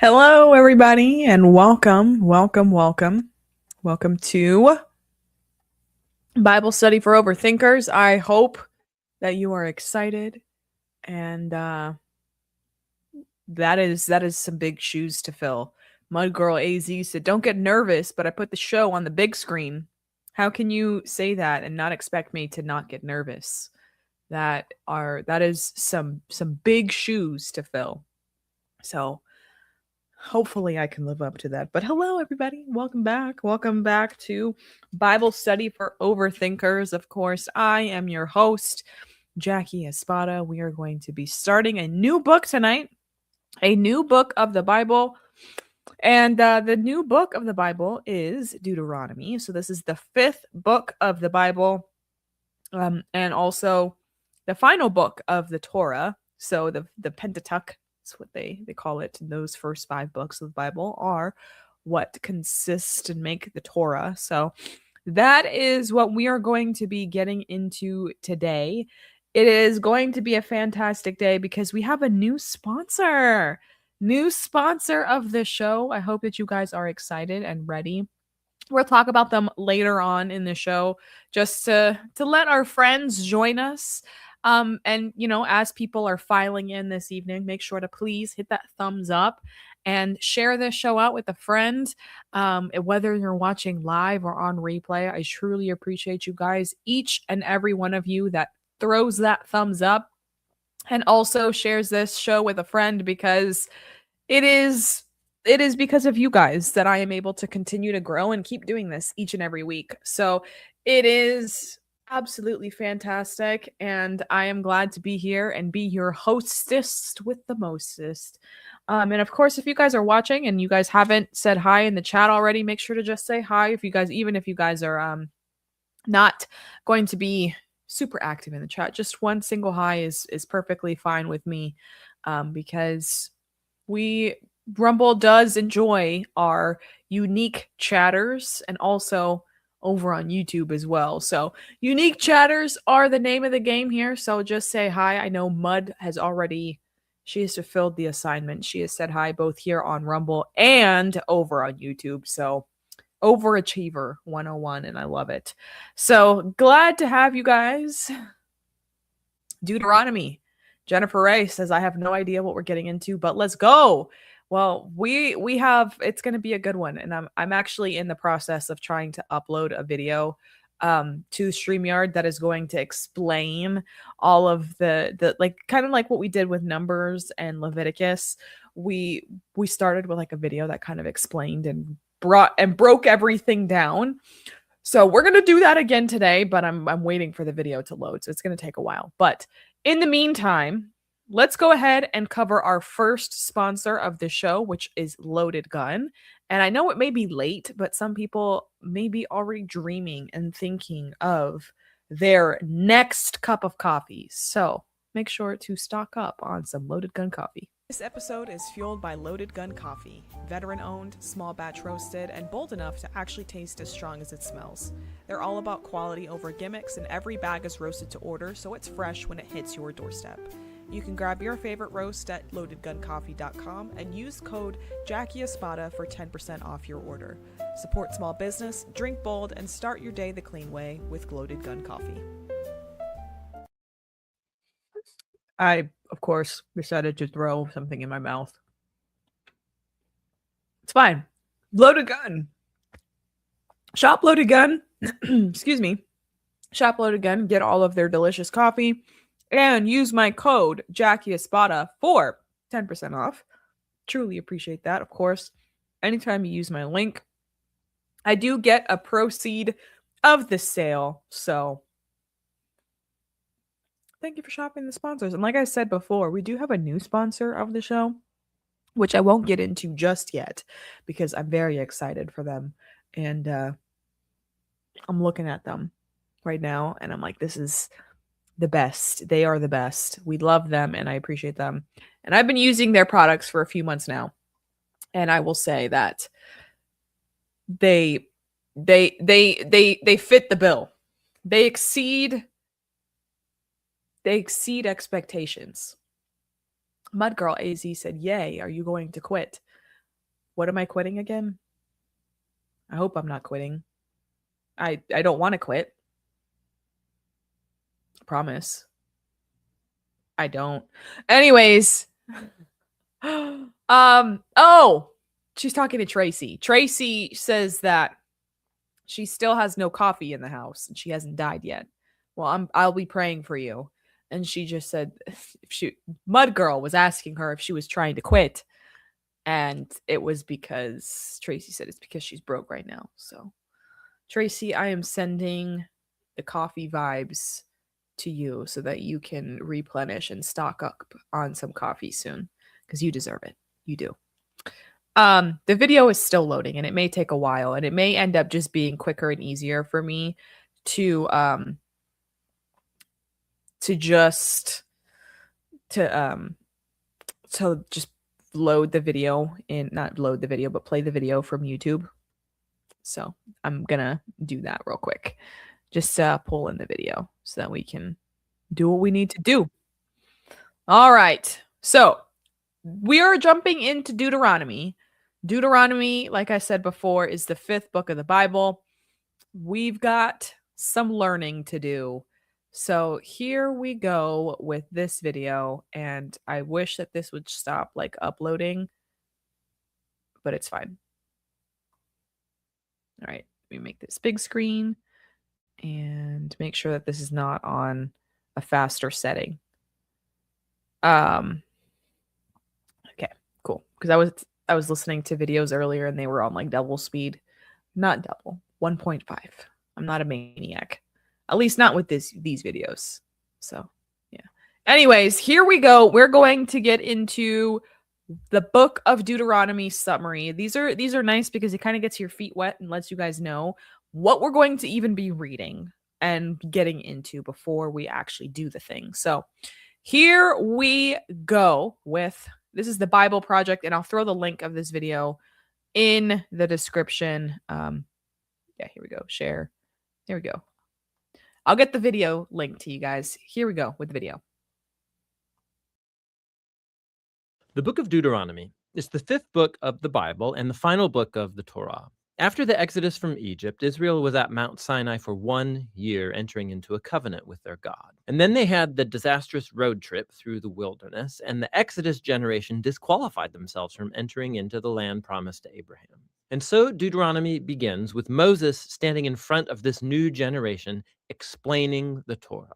Hello, everybody, and welcome to Bible Study for Overthinkers. I hope that you are excited, and that is some big shoes to fill. Mud Girl AZ said, "Don't get nervous, but I put the show on the big screen." How can you say that and not expect me to not get nervous? That is some big shoes to fill. So hopefully I can live up to that. But hello, everybody. Welcome back. Welcome back to Bible Study for Overthinkers. Of course, I am your host, Jackie Espada. We are going to be starting a new book tonight, a new book of the Bible. And the new book of the Bible is Deuteronomy. So this is the 5th book of the Bible, and also the final book of the Torah. So the Pentateuch, that's what they call it. Those first 5 books of the Bible are what consist and make the Torah. So that is what we are going to be getting into today. It is going to be a fantastic day because we have a new sponsor of the show. I hope that you guys are excited and ready. We'll talk about them later on in the show, just to let our friends join us. And as people are filing in this evening, make sure to please hit that thumbs up and share this show out with a friend. Whether you're watching live or on replay, I truly appreciate you guys, each and every one of you that throws that thumbs up and also shares this show with a friend, because it is because of you guys that I am able to continue to grow and keep doing this each and every week. So it is absolutely fantastic, and I am glad to be here and be your hostess with the mostest. And of course, if you guys are watching and you guys haven't said hi in the chat already, make sure to just say hi. Even if you guys are not going to be super active in the chat, just one single hi is perfectly fine with me, because Rumble does enjoy our unique chatters, and also over on YouTube as well. So unique chatters are the name of the game here. So just say hi. I know Mud she has fulfilled the assignment. She has said hi both here on Rumble and over on YouTube. So Overachiever 101, and I love it. So glad to have you guys. Deuteronomy. Jennifer Ray says, I have no idea what we're getting into, but let's go. Well, we have, it's going to be a good one, and I'm actually in the process of trying to upload a video to StreamYard that is going to explain all of the like, kind of like what we did with Numbers and Leviticus. We started with like a video that kind of explained and broke everything down. So we're going to do that again today, but I'm waiting for the video to load, so it's going to take a while. But in the meantime, let's go ahead and cover our first sponsor of the show, which is Loaded Gun. And I know it may be late, but some people may be already dreaming and thinking of their next cup of coffee. So make sure to stock up on some Loaded Gun coffee. This episode is fueled by Loaded Gun Coffee, veteran-owned, small batch roasted, and bold enough to actually taste as strong as it smells. They're all about quality over gimmicks, and every bag is roasted to order, so it's fresh when it hits your doorstep. You can grab your favorite roast at loadedguncoffee.com and use code Jackie Espada for 10% off your order. Support small business, drink bold, and start your day the clean way with Loaded Gun Coffee. I, of course, decided to throw something in my mouth. It's fine. Loaded Gun. Shop Loaded Gun. Excuse me. Shop Loaded Gun. Get all of their delicious coffee. And use my code, Jackie Espada, for 10% off. Truly appreciate that, of course. Anytime you use my link, I do get a proceed of the sale. So thank you for shopping the sponsors. And like I said before, we do have a new sponsor of the show, which I won't get into just yet because I'm very excited for them. And I'm looking at them right now and I'm like, this is the best. They are the best. We love them and I appreciate them. And I've been using their products for a few months now. And I will say that they they fit the bill. They exceed expectations. Mud Girl AZ said, "Yay, are you going to quit?" What am I quitting again? I hope I'm not quitting. I don't want to quit. Promise. I don't. Anyways, oh, she's talking to Tracy. Tracy says that she still has no coffee in the house and she hasn't died yet. Well, I'll be praying for you. And she just said if she Mud Girl was asking her if she was trying to quit, and it was because Tracy said it's because she's broke right now. So, Tracy, I am sending the coffee vibes to you so that you can replenish and stock up on some coffee soon because you deserve it. You do. The video is still loading and it may take a while and it may end up just being quicker and easier for me to just to just load the video in not load the video but play the video from YouTube. So I'm gonna do that real quick. Just pull in the video so that we can do what we need to do. All right. So we are jumping into Deuteronomy. Deuteronomy, like I said before, is the 5th book of the Bible. We've got some learning to do. So here we go with this video. And I wish that this would stop like uploading, but it's fine. All right. Let me make this big screen and make sure that this is not on a faster setting. Okay, cool. Because I was listening to videos earlier and they were on like double speed. Not double, 1.5. I'm not a maniac. At least not with these videos. So, yeah. Anyways, here we go. We're going to get into the book of Deuteronomy summary. These are nice because it kind of gets your feet wet and lets you guys know what we're going to even be reading and getting into before we actually do the thing. So, here we go with this is the Bible Project, and I'll throw the link of this video in the description. Yeah, here we go. Share. There we go. I'll get the video link to you guys. Here we go with the video. The book of Deuteronomy is the 5th book of the Bible and the final book of the Torah. After the exodus from Egypt, Israel was at Mount Sinai for 1 year, entering into a covenant with their God. And then they had the disastrous road trip through the wilderness, and the Exodus generation disqualified themselves from entering into the land promised to Abraham. And so Deuteronomy begins with Moses standing in front of this new generation, explaining the Torah.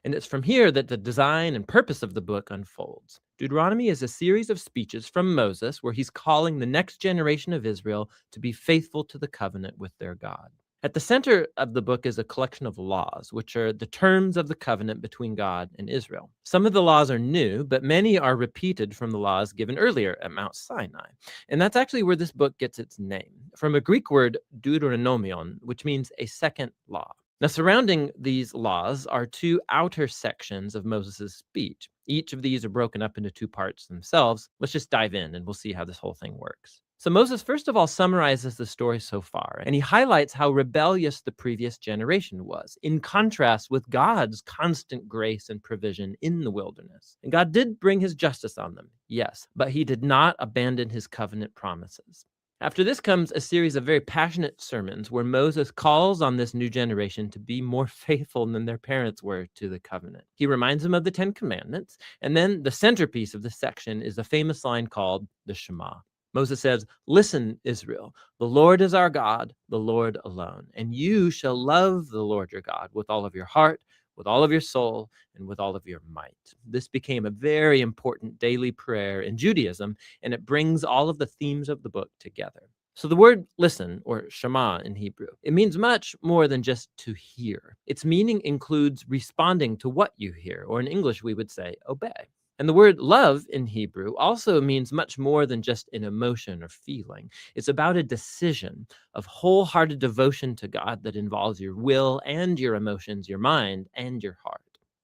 And it's from here that the design and purpose of the book unfolds. Deuteronomy is a series of speeches from Moses where he's calling the next generation of Israel to be faithful to the covenant with their God. At the center of the book is a collection of laws, which are the terms of the covenant between God and Israel. Some of the laws are new, but many are repeated from the laws given earlier at Mount Sinai. And that's actually where this book gets its name, from a Greek word deuteronomion, which means a second law. Now, surrounding these laws are 2 outer sections of Moses' speech. Each of these are broken up into 2 parts themselves. Let's just dive in and we'll see how this whole thing works. So Moses, first of all, summarizes the story so far, and he highlights how rebellious the previous generation was, in contrast with God's constant grace and provision in the wilderness. And God did bring his justice on them, yes, but he did not abandon his covenant promises. After this comes a series of very passionate sermons where Moses calls on this new generation to be more faithful than their parents were to the covenant. He reminds them of the 10 Commandments, and then the centerpiece of this section is a famous line called the Shema. Moses says, "Listen, Israel, the Lord is our God, the Lord alone, and you shall love the Lord your God with all of your heart, with all of your soul, and with all of your might." This became a very important daily prayer in Judaism, and it brings all of the themes of the book together. So the word listen, or Shema in Hebrew, it means much more than just to hear. Its meaning includes responding to what you hear, or in English we would say obey. And the word love in Hebrew also means much more than just an emotion or feeling. It's about a decision of wholehearted devotion to God that involves your will and your emotions, your mind and your heart.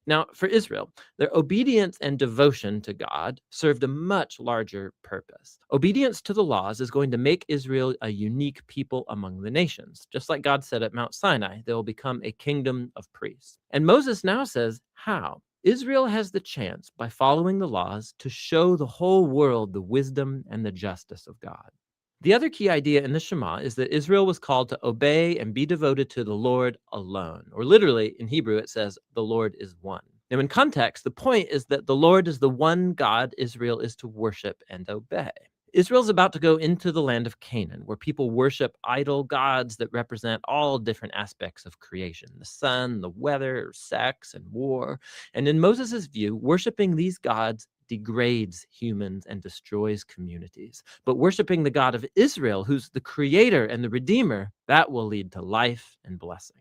Now, for Israel, their obedience and devotion to God served a much larger purpose. Obedience to the laws is going to make Israel a unique people among the nations. Just like God said at Mount Sinai, they will become a kingdom of priests. And Moses now says, how? Israel has the chance, by following the laws, to show the whole world the wisdom and the justice of God. The other key idea in the Shema is that Israel was called to obey and be devoted to the Lord alone. Or literally, in Hebrew, it says, the Lord is one. Now, in context, the point is that the Lord is the one God Israel is to worship and obey. Israel's about to go into the land of Canaan, where people worship idol gods that represent all different aspects of creation: the sun, the weather, sex, and war. And in Moses' view, worshiping these gods degrades humans and destroys communities. But worshiping the God of Israel, who's the creator and the redeemer, that will lead to life and blessing.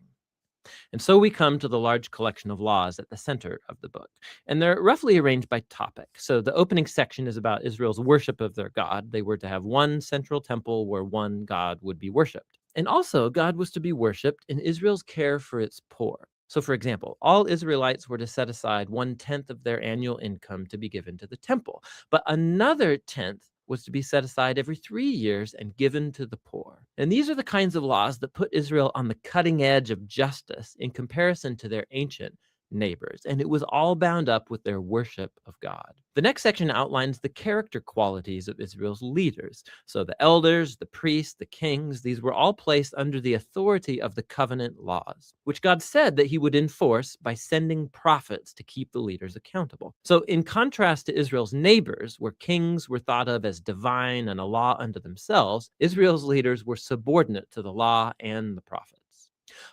And so we come to the large collection of laws at the center of the book. And they're roughly arranged by topic. So the opening section is about Israel's worship of their God. They were to have one central temple where one God would be worshiped. And also, God was to be worshiped in Israel's care for its poor. So, for example, all Israelites were to set aside 1/10 of their annual income to be given to the temple, but another tenth was to be set aside every 3 years and given to the poor. And these are the kinds of laws that put Israel on the cutting edge of justice in comparison to their ancient neighbors. And it was all bound up with their worship of God. The next section outlines the character qualities of Israel's leaders. So the elders, the priests, the kings, these were all placed under the authority of the covenant laws, which God said that he would enforce by sending prophets to keep the leaders accountable. So in contrast to Israel's neighbors, where kings were thought of as divine and a law unto themselves, Israel's leaders were subordinate to the law and the prophets.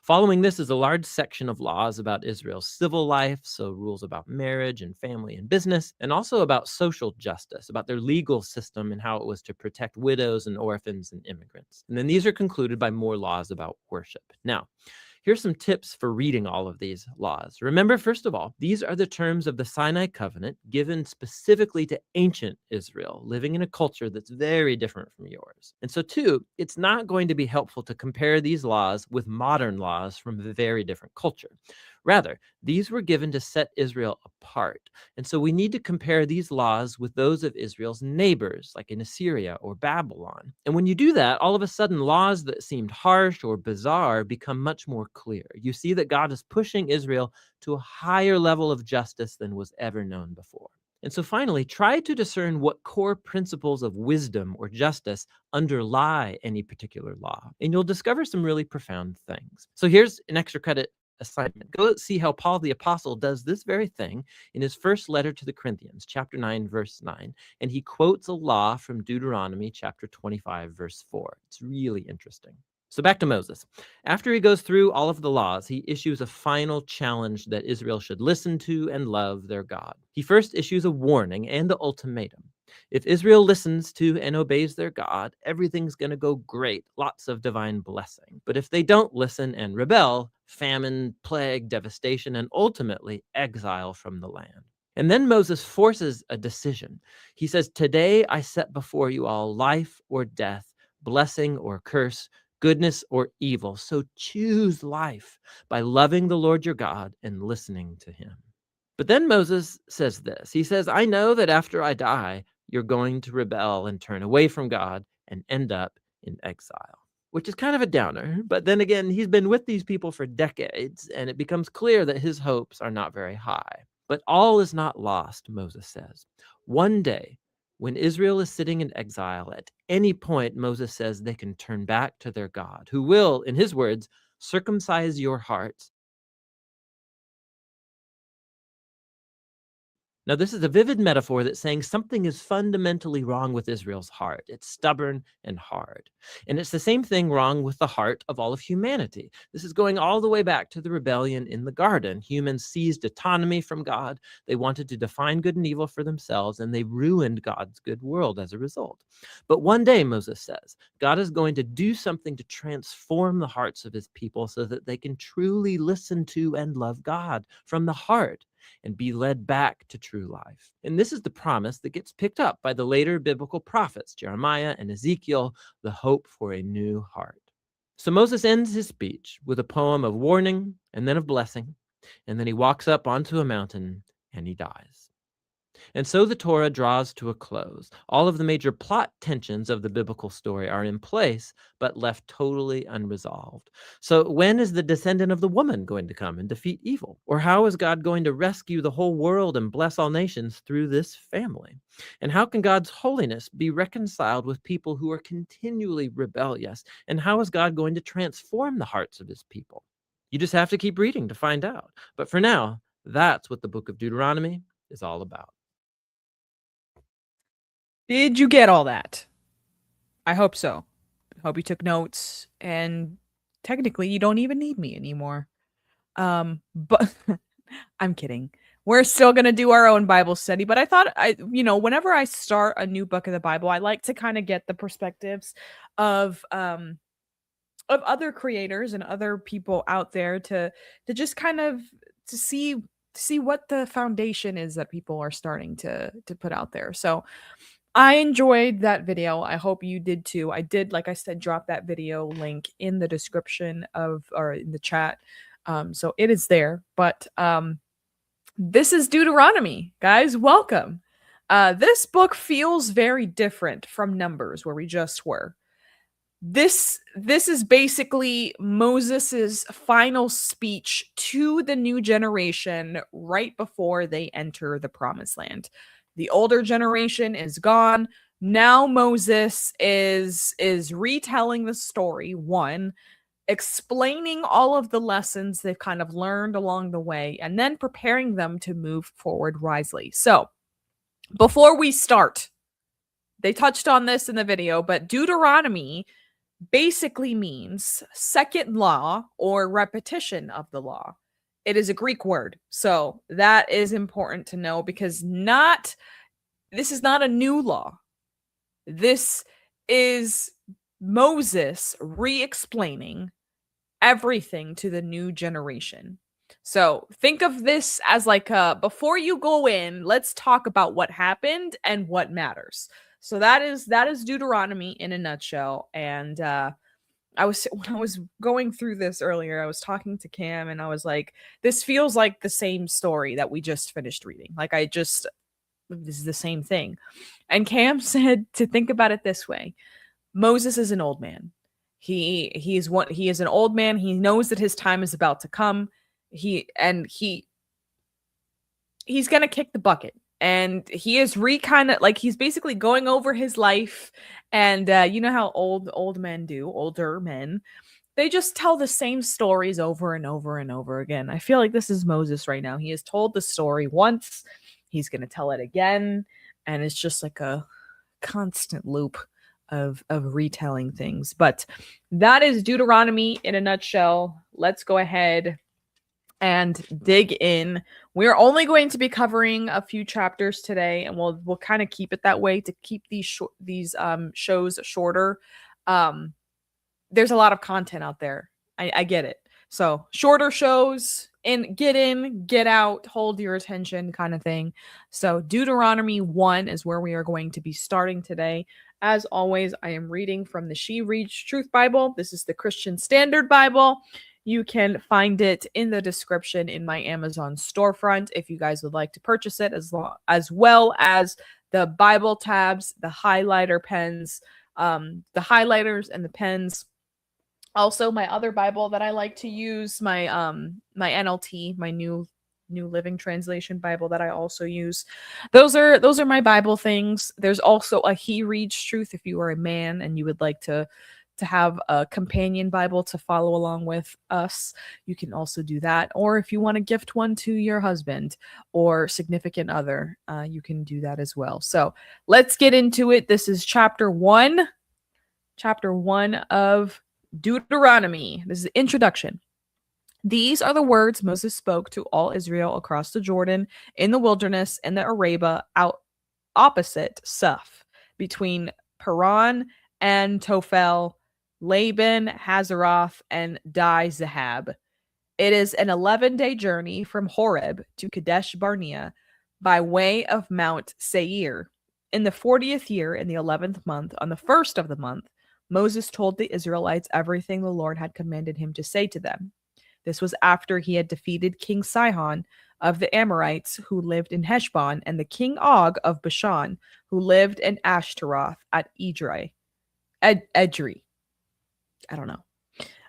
Following this is a large section of laws about Israel's civil life, so rules about marriage and family and business, and also about social justice, about their legal system and how it was to protect widows and orphans and immigrants. And then these are concluded by more laws about worship. Now, here's some tips for reading all of these laws. Remember, first of all, these are the terms of the Sinai covenant given specifically to ancient Israel, living in a culture that's very different from yours. And so, two, it's not going to be helpful to compare these laws with modern laws from a very different culture. Rather, these were given to set Israel apart. And so we need to compare these laws with those of Israel's neighbors, like in Assyria or Babylon. And when you do that, all of a sudden, laws that seemed harsh or bizarre become much more clear. You see that God is pushing Israel to a higher level of justice than was ever known before. And so finally, try to discern what core principles of wisdom or justice underlie any particular law, and you'll discover some really profound things. So here's an extra credit assignment. Go see how Paul the Apostle does this very thing in his first letter to the Corinthians, chapter 9, verse 9. And he quotes a law from Deuteronomy, chapter 25, verse 4. It's really interesting. So back to Moses. After he goes through all of the laws, he issues a final challenge that Israel should listen to and love their God. He first issues a warning and an ultimatum. If Israel listens to and obeys their God, everything's going to go great, lots of divine blessing. But if they don't listen and rebel, famine, plague, devastation, and ultimately exile from the land. And then Moses forces a decision. He says, "Today I set before you all life or death, blessing or curse, goodness or evil. So choose life by loving the Lord your God and listening to him." But then Moses says this. He says, "I know that after I die, you're going to rebel and turn away from God and end up in exile," which is kind of a downer. But then again, he's been with these people for decades, and it becomes clear that his hopes are not very high. But all is not lost, Moses says. One day, when Israel is sitting in exile, at any point, Moses says they can turn back to their God, who will, in his words, circumcise your hearts. Now, this is a vivid metaphor that's saying something is fundamentally wrong with Israel's heart. It's stubborn and hard. And it's the same thing wrong with the heart of all of humanity. This is going all the way back to the rebellion in the garden. Humans seized autonomy from God. They wanted to define good and evil for themselves, and they ruined God's good world as a result. But one day, Moses says, God is going to do something to transform the hearts of his people so that they can truly listen to and love God from the heart and be led back to true life. And this is the promise that gets picked up by the later biblical prophets, Jeremiah and Ezekiel, the hope for a new heart. So Moses ends his speech with a poem of warning and then of blessing. And then he walks up onto a mountain and he dies. And so the Torah draws to a close. All of the major plot tensions of the biblical story are in place, but left totally unresolved. So, when is the descendant of the woman going to come and defeat evil? Or how is God going to rescue the whole world and bless all nations through this family? And how can God's holiness be reconciled with people who are continually rebellious? And how is God going to transform the hearts of his people? You just have to keep reading to find out. But for now, that's what the book of Deuteronomy is all about. Did you get all that? I hope so. I hope you took notes, and technically you don't even need me anymore. But I'm kidding. We're still going to do our own Bible study, but I thought whenever I start a new book of the Bible, I like to kind of get the perspectives of other creators and other people out there to just kind of to see what the foundation is that people are starting to put out there. So I enjoyed that video. I hope you did too. I did, like I said, drop that video link in the description or in the chat. So it is there. But this is Deuteronomy, guys. Welcome. This book feels very different from Numbers, where we just were. This is basically Moses's final speech to the new generation right before they enter the promised land. The older generation is gone. Now Moses is retelling the story, one, explaining all of the lessons they've kind of learned along the way, and then preparing them to move forward wisely. So, before we start, they touched on this in the video, but Deuteronomy basically means second law or repetition of the law. It is a Greek word. So that is important to know, because this is not a new law. This is Moses re-explaining everything to the new generation. So think of this as like before you go in, let's talk about what happened and what matters. So that is Deuteronomy in a nutshell. And when I was going through this earlier, I was talking to Cam and I was like, this feels like the same story that we just finished reading. Like this is the same thing. And Cam said to think about it this way. Moses is an old man. He is an old man. He knows that his time is about to come. He's gonna kick the bucket. And he is he's basically going over his life. And you know how older men, they just tell the same stories over and over and over again. I feel like this is Moses right now. He has told the story once, he's going to tell it again, and it's just like a constant loop of retelling things. But that is Deuteronomy in a nutshell. Let's go ahead and dig in. We're only going to be covering a few chapters today, and we'll kind of keep it that way to keep these shows shorter. There's a lot of content out there. I get it. So shorter shows, and get in, get out, hold your attention kind of thing. So Deuteronomy 1 is where we are going to be starting today. As always, I am reading from the She Reads Truth Bible. This is the Christian Standard Bible. You can find it in the description in my Amazon storefront if you guys would like to purchase it, as well as the Bible tabs, the highlighter pens, the highlighters and the pens. Also, my other Bible that I like to use, my NLT, my New Living Translation Bible that I also use. Those are my Bible things. There's also a He Reads Truth if you are a man and you would like to have a companion Bible to follow along with us. You can also do that. Or if you want to gift one to your husband or significant other, you can do that as well. So let's get into it. This is chapter 1 of Deuteronomy. This is the introduction. These are the words Moses spoke to all Israel across the Jordan, in the wilderness, in the Arabah, out opposite Suph, between Paran and Tophel, Laban, Hazeroth, and Di-Zahab. It is an 11-day journey from Horeb to Kadesh Barnea by way of Mount Seir. In the 40th year, in the 11th month, on the first of the month, Moses told the Israelites everything the Lord had commanded him to say to them. This was after he had defeated King Sihon of the Amorites, who lived in Heshbon, and the king Og of Bashan, who lived in Ashtaroth at Edrei. I don't know.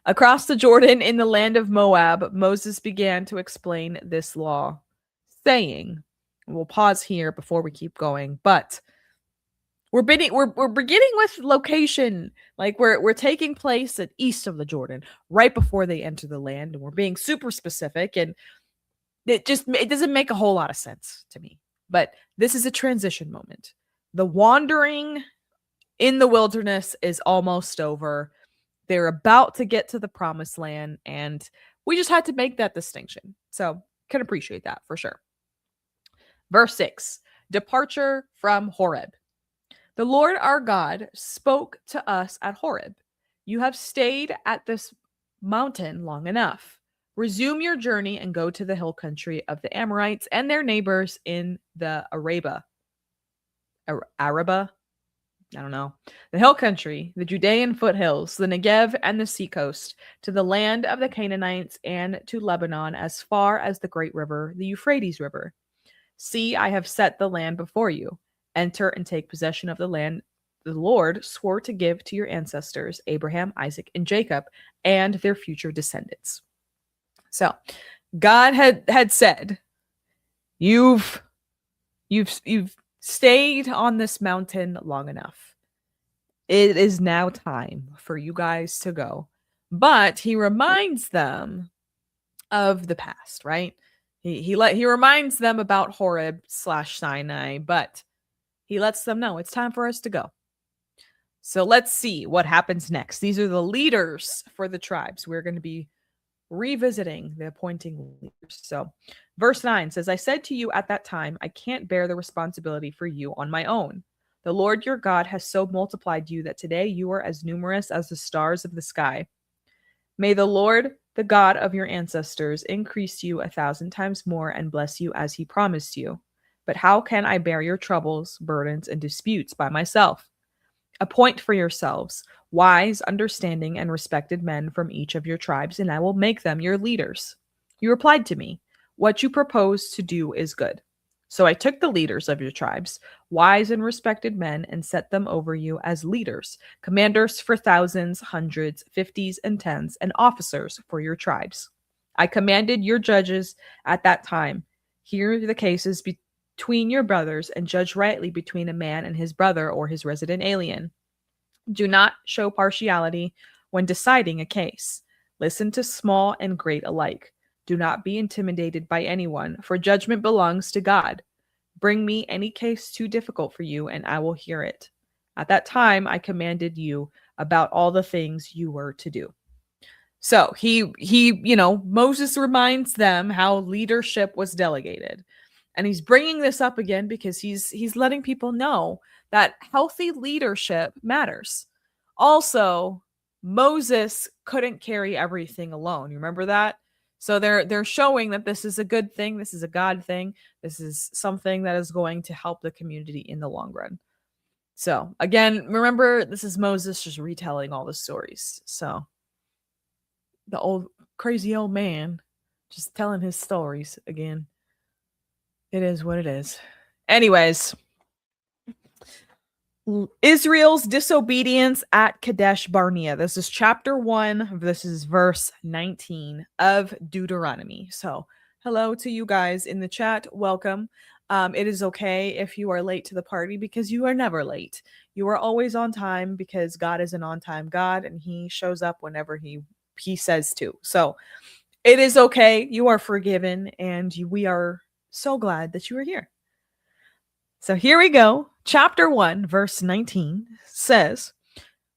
Across the Jordan in the land of Moab, Moses began to explain this law, saying, we'll pause here before we keep going, but we're beginning with location. Like we're taking place at east of the Jordan, right before they enter the land, and we're being super specific, and it doesn't make a whole lot of sense to me. But this is a transition moment. The wandering in the wilderness is almost over. They're about to get to the promised land, and we just had to make that distinction. So can appreciate that for sure. Verse 6, departure from Horeb. The Lord our God spoke to us at Horeb. You have stayed at this mountain long enough. Resume your journey and go to the hill country of the Amorites and their neighbors in the Araba. I don't know. The hill country, the Judean foothills, the Negev and the seacoast, to the land of the Canaanites and to Lebanon as far as the great river, the Euphrates River. See, I have set the land before you. Enter and take possession of the land the Lord swore to give to your ancestors, Abraham, Isaac, and Jacob, and their future descendants. So, God had said, you've stayed on this mountain long enough. It is now time for you guys to go. But he reminds them of the past, right? He reminds them about Horeb/Sinai, but he lets them know it's time for us to go. So let's see what happens next. These are the leaders for the tribes. We're going to be revisiting the appointing leaders. So verse 9 says, I said to you at that time, I can't bear the responsibility for you on my own. The Lord your God has so multiplied you that today you are as numerous as the stars of the sky. May the Lord, the God of your ancestors, increase you 1,000 times more and bless you as he promised you. But how can I bear your troubles, burdens, and disputes by myself? Appoint for yourselves wise, understanding, and respected men from each of your tribes, and I will make them your leaders. You replied to me, what you propose to do is good. So I took the leaders of your tribes, wise and respected men, and set them over you as leaders, commanders for thousands, hundreds, fifties, and tens, and officers for your tribes. I commanded your judges at that time, hear the cases between your brothers and judge rightly between a man and his brother or his resident alien. Do not show partiality when deciding a case. Listen to small and great alike. Do not be intimidated by anyone, for judgment belongs to God. Bring me any case too difficult for you, and I will hear it. At that time, I commanded you about all the things you were to do. So Moses reminds them how leadership was delegated. And he's bringing this up again because he's letting people know that healthy leadership matters. Also, Moses couldn't carry everything alone. You remember that? So they're showing that this is a good thing. This is a God thing. This is something that is going to help the community in the long run. So again, remember, this is Moses just retelling all the stories. So the crazy old man just telling his stories again. It is what it is. Anyways, Israel's disobedience at Kadesh Barnea. This is chapter 1. This is verse 19 of Deuteronomy. So, hello to you guys in the chat. Welcome. It is okay if you are late to the party because you are never late. You are always on time because God is an on-time God and he shows up whenever he says to. So, it is okay. You are forgiven and we are so glad that you are here. So here we go. Chapter 1, verse 19 says,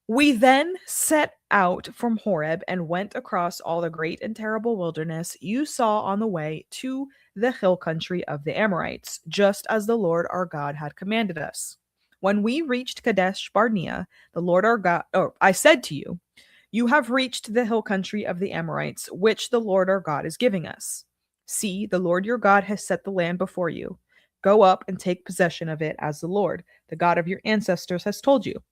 We then set out from Horeb and went across all the great and terrible wilderness you saw on the way to the hill country of the Amorites, just as the Lord our God had commanded us. When we reached Kadesh Barnea, the Lord our God, I said to you, you have reached the hill country of the Amorites, which the Lord our God is giving us. See, the Lord your God has set the land before you. Go up and take possession of it as the Lord, the God of your ancestors, has told you.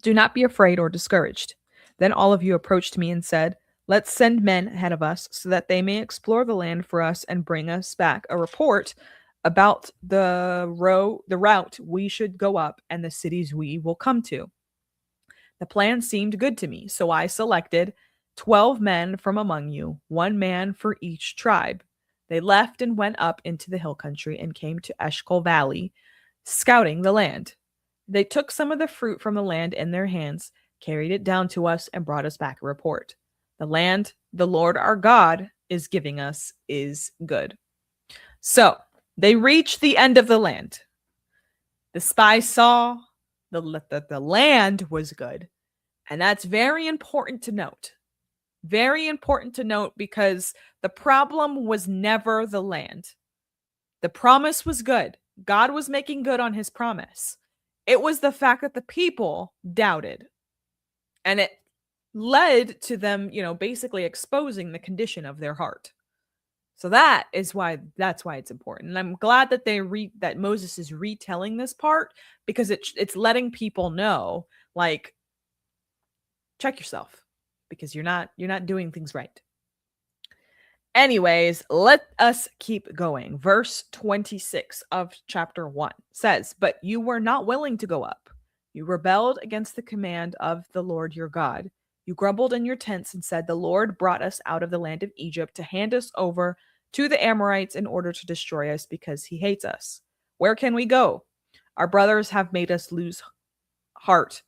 Do not be afraid or discouraged. Then all of you approached me and said, Let's send men ahead of us so that they may explore the land for us and bring us back a report about the route we should go up and the cities we will come to. The plan seemed good to me, so I selected 12 men from among you, one man for each tribe. They left and went up into the hill country and came to Eshcol Valley, scouting the land. They took some of the fruit from the land in their hands, carried it down to us, and brought us back a report. The land the Lord our God is giving us is good. So they reached the end of the land. The spies saw the land was good. And that's very important to note. Very important to note because the problem was never the land. The promise was good. God was making good on his promise. It was the fact that the people doubted. And it led to them, basically exposing the condition of their heart. So that's why it's important. And I'm glad that that Moses is retelling this part because it's letting people know, like, check yourself because you're not doing things right. Anyways, let us keep going. Verse 26 of chapter 1 says, "But you were not willing to go up. You rebelled against the command of the Lord your God. You grumbled in your tents and said, 'The Lord brought us out of the land of Egypt to hand us over to the Amorites in order to destroy us because he hates us. Where can we go? Our brothers have made us lose heart,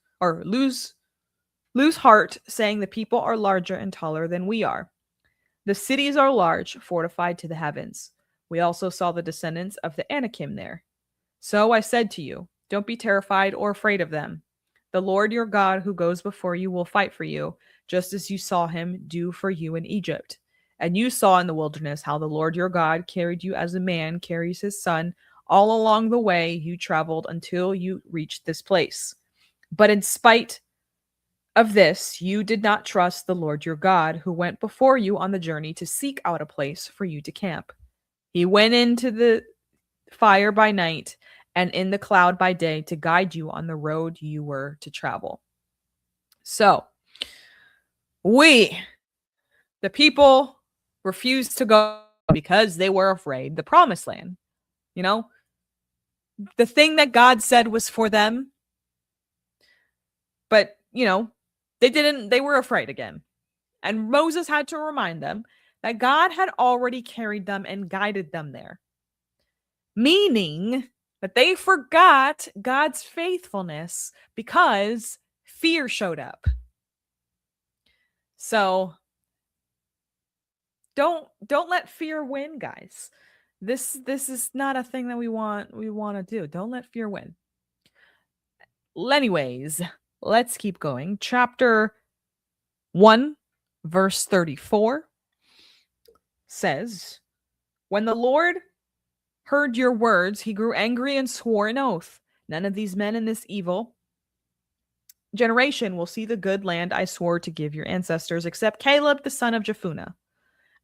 saying the people are larger and taller than we are. The cities are large, fortified to the heavens. We also saw the descendants of the Anakim there. So I said to you, don't be terrified or afraid of them. The Lord your God who goes before you will fight for you, just as you saw him do for you in Egypt. And you saw in the wilderness how the Lord your God carried you as a man carries his son all along the way you traveled until you reached this place. But in spite of this, you did not trust the Lord your God, who went before you on the journey to seek out a place for you to camp. He went into the fire by night and in the cloud by day to guide you on the road you were to travel." So, the people, refused to go because they were afraid. The promised land, the thing that God said was for them, but, they were afraid again. And Moses had to remind them that God had already carried them and guided them there, meaning that they forgot God's faithfulness because fear showed up. So don't let fear win, guys. This is not a thing that we want to do. Don't let fear win. Anyways, let's keep going. Chapter 1, verse 34 says, "When the Lord heard your words, he grew angry and swore an oath. None of these men in this evil generation will see the good land I swore to give your ancestors, except Caleb, the son of Jephunneh.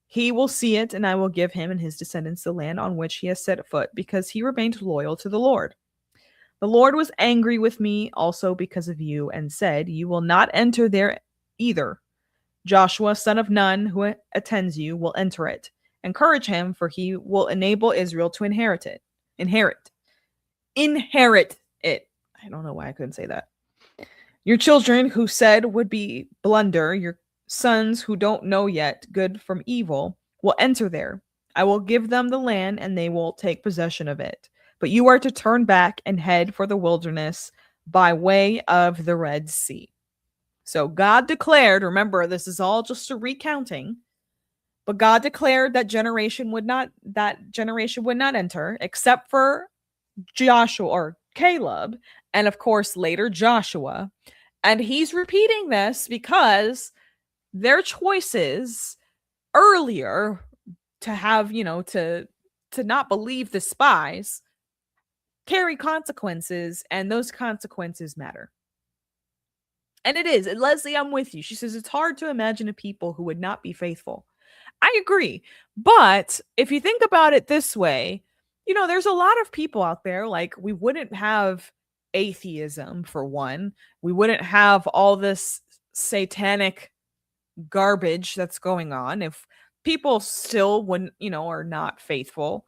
He will see it, and I will give him and his descendants the land on which he has set foot, because he remained loyal to the Lord. The Lord was angry with me also because of you, and said, 'You will not enter there either. Joshua, son of Nun, who attends you, will enter it. Encourage him, for he will enable Israel to inherit it. Inherit it. I don't know why I couldn't say that. Your children, who said would be blunder, your sons who don't know yet good from evil, will enter there. I will give them the land, and they will take possession of it. But you are to turn back and head for the wilderness by way of the Red Sea.'" So God declared, remember, this is all just a recounting, but God declared that generation would not enter except for Joshua or Caleb, and of course later Joshua. And he's repeating this because their choices earlier to have, to not believe the spies carry consequences, and those consequences matter. And it is. And Leslie, I'm with you. She says it's hard to imagine a people who would not be faithful. I agree. But if you think about it this way, there's a lot of people out there, like we wouldn't have atheism for one. We wouldn't have all this satanic garbage that's going on, if people still wouldn't, are not faithful,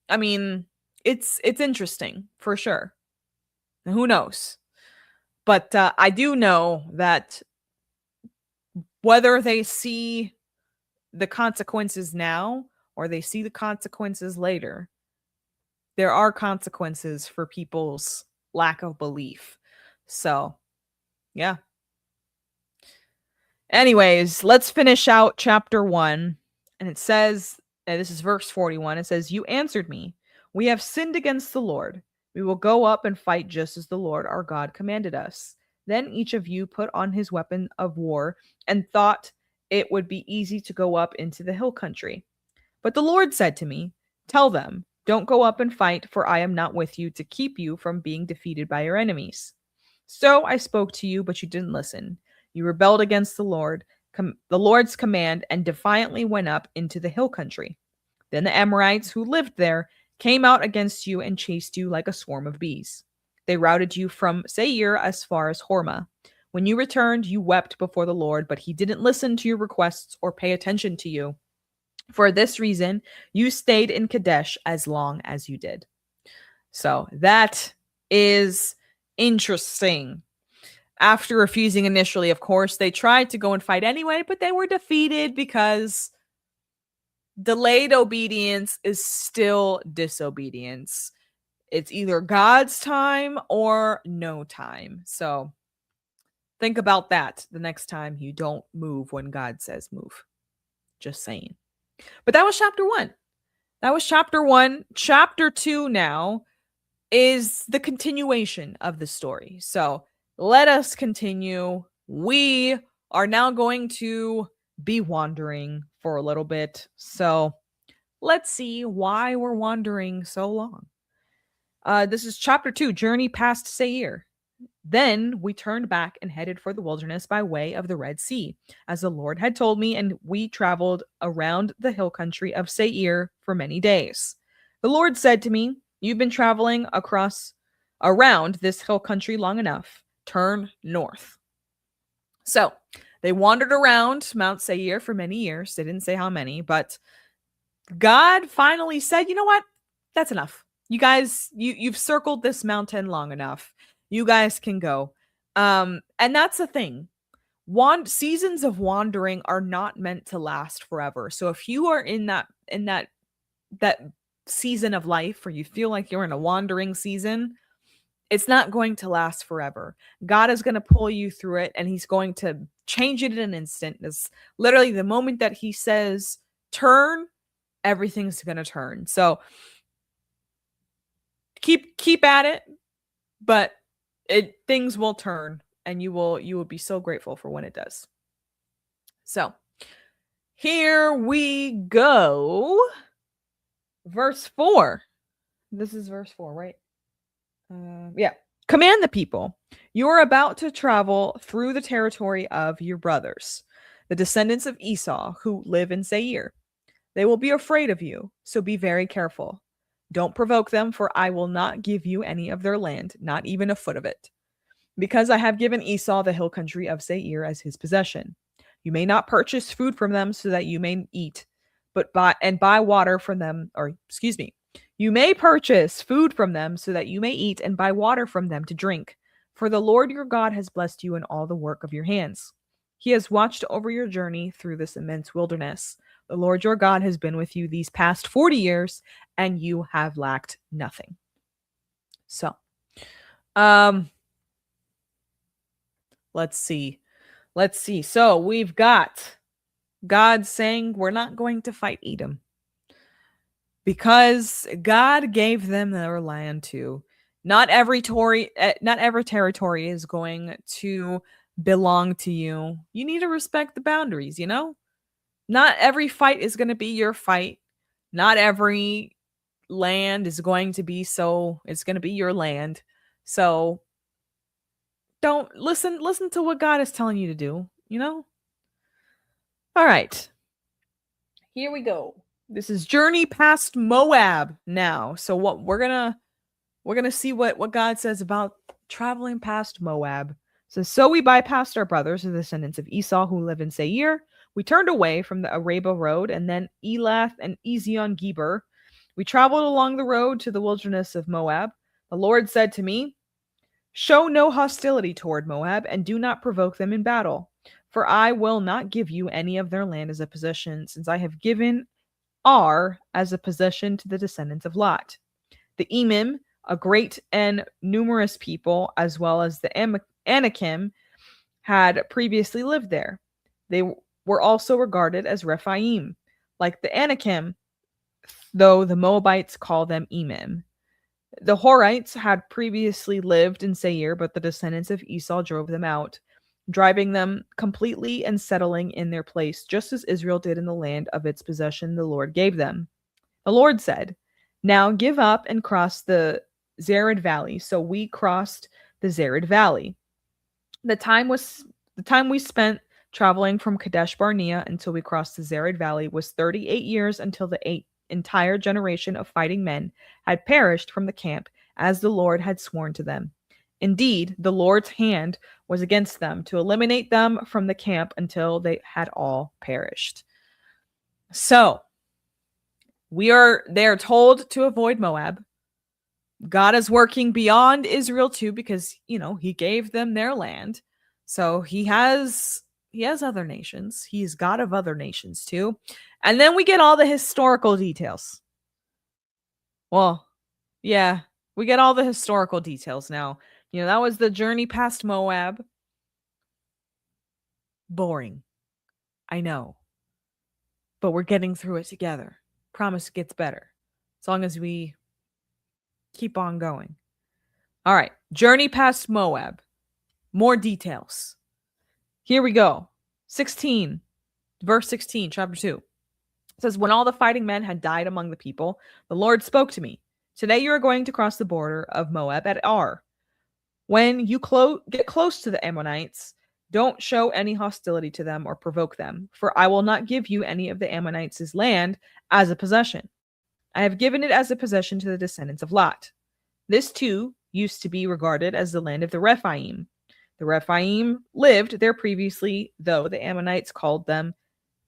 I mean, it's interesting for sure. Who knows? But I do know that whether they see the consequences now or they see the consequences later, there are consequences for people's lack of belief. So, yeah. Anyways, let's finish out chapter 1. And it says, and this is verse 41, it says, "You answered me, 'We have sinned against the Lord. We will go up and fight just as the Lord our God commanded us.' Then each of you put on his weapon of war and thought it would be easy to go up into the hill country. But the Lord said to me, 'Tell them, don't go up and fight, for I am not with you to keep you from being defeated by your enemies.' So I spoke to you, but you didn't listen. You rebelled against the Lord's command, and defiantly went up into the hill country. Then the Amorites who lived there came out against you and chased you like a swarm of bees. They routed you from Seir as far as Hormah. When you returned, you wept before the Lord, but he didn't listen to your requests or pay attention to you. For this reason, you stayed in Kadesh as long as you did." So that is interesting. After refusing initially, of course, they tried to go and fight anyway, but they were defeated because delayed obedience is still disobedience. It's either God's time or no time. So think about that the next time you don't move when God says move. Just saying. But that was chapter 1. That was chapter 1. Chapter 2 now is the continuation of the story. So let us continue. We are now going to be wandering for a little bit. So let's see why we're wandering so long. This is chapter 2, Journey Past Seir. Then we turned back and headed for the wilderness by way of the Red Sea, as the Lord had told me, and we traveled around the hill country of Seir for many days. The Lord said to me, "You've been traveling around this hill country long enough. Turn north." So they wandered around Mount Seir for many years. They didn't say how many, but God finally said, "You know what? That's enough. You guys, you've circled this mountain long enough. You guys can go." And that's the thing. Seasons of wandering are not meant to last forever. So if you are in that season of life where you feel like you're in a wandering season, it's not going to last forever. God is going to pull you through it, and he's going to change it in an instant. It's literally the moment that he says turn, everything's going to turn. So keep at it, but things will turn, and you will be so grateful for when it does. So here we go. Verse 4. This is verse 4, right? Yeah. "Command the people. You are about to travel through the territory of your brothers, the descendants of Esau, who live in Seir. They will be afraid of you, so be very careful. Don't provoke them, for I will not give you any of their land, not even a foot of it, because I have given Esau the hill country of Seir as his possession. You may not purchase food from them so that you may eat, but buy water from them, or excuse me, you may purchase food from them so that you may eat and buy water from them to drink. For the Lord your God has blessed you in all the work of your hands. He has watched over your journey through this immense wilderness. The Lord your God has been with you these past 40 years, and you have lacked nothing." So, let's see. So we've got God saying we're not going to fight Edom because God gave them their land too. Not every territory is going to belong to you. You need to respect the boundaries, Not every fight is going to be your fight. Not every land is going to be it's going to be your land. So don't listen to what God is telling you to do, All right. Here we go. This is Journey Past Moab now. So what we're going to see what God says about traveling past Moab. So we bypassed our brothers, the descendants of Esau who live in Seir. We turned away from the Araba road and then Elath and Ezion Geber. We traveled along the road to the wilderness of Moab. The Lord said to me, show no hostility toward Moab and do not provoke them in battle, for I will not give you any of their land as a possession, since I have given Ar as a possession to the descendants of Lot. The Emim, a great and numerous people, as well as the Anakim, had previously lived there. They were also regarded as Rephaim, like the Anakim, though the Moabites call them Emim. The Horites had previously lived in Seir, but the descendants of Esau drove them out, driving them completely and settling in their place, just as Israel did in the land of its possession the Lord gave them. The Lord said, now give up and cross the Zered Valley. So we crossed the Zered Valley. The time we spent traveling from Kadesh Barnea until we crossed the Zered Valley was 38 years, until the entire generation of fighting men had perished from the camp, as the Lord had sworn to them. Indeed, the Lord's hand was against them to eliminate them from the camp until they had all perished. So, they are told to avoid Moab. God is working beyond Israel too, because, he gave them their land. So he has other nations. He's God of other nations too. And then we get all the historical details. Well, yeah, we get all the historical details now. That was the journey past Moab. Boring. I know. But we're getting through it together. Promise it gets better. As long as we keep on going. All right. Journey past Moab. More details. Here we go. 16. Verse 16, chapter 2. It says, when all the fighting men had died among the people, the Lord spoke to me. Today you are going to cross the border of Moab at Ar. When you get close to the Ammonites, don't show any hostility to them or provoke them, for I will not give you any of the Ammonites' land as a possession. I have given it as a possession to the descendants of Lot. This too used to be regarded as the land of the Rephaim. The Rephaim lived there previously, though the Ammonites called them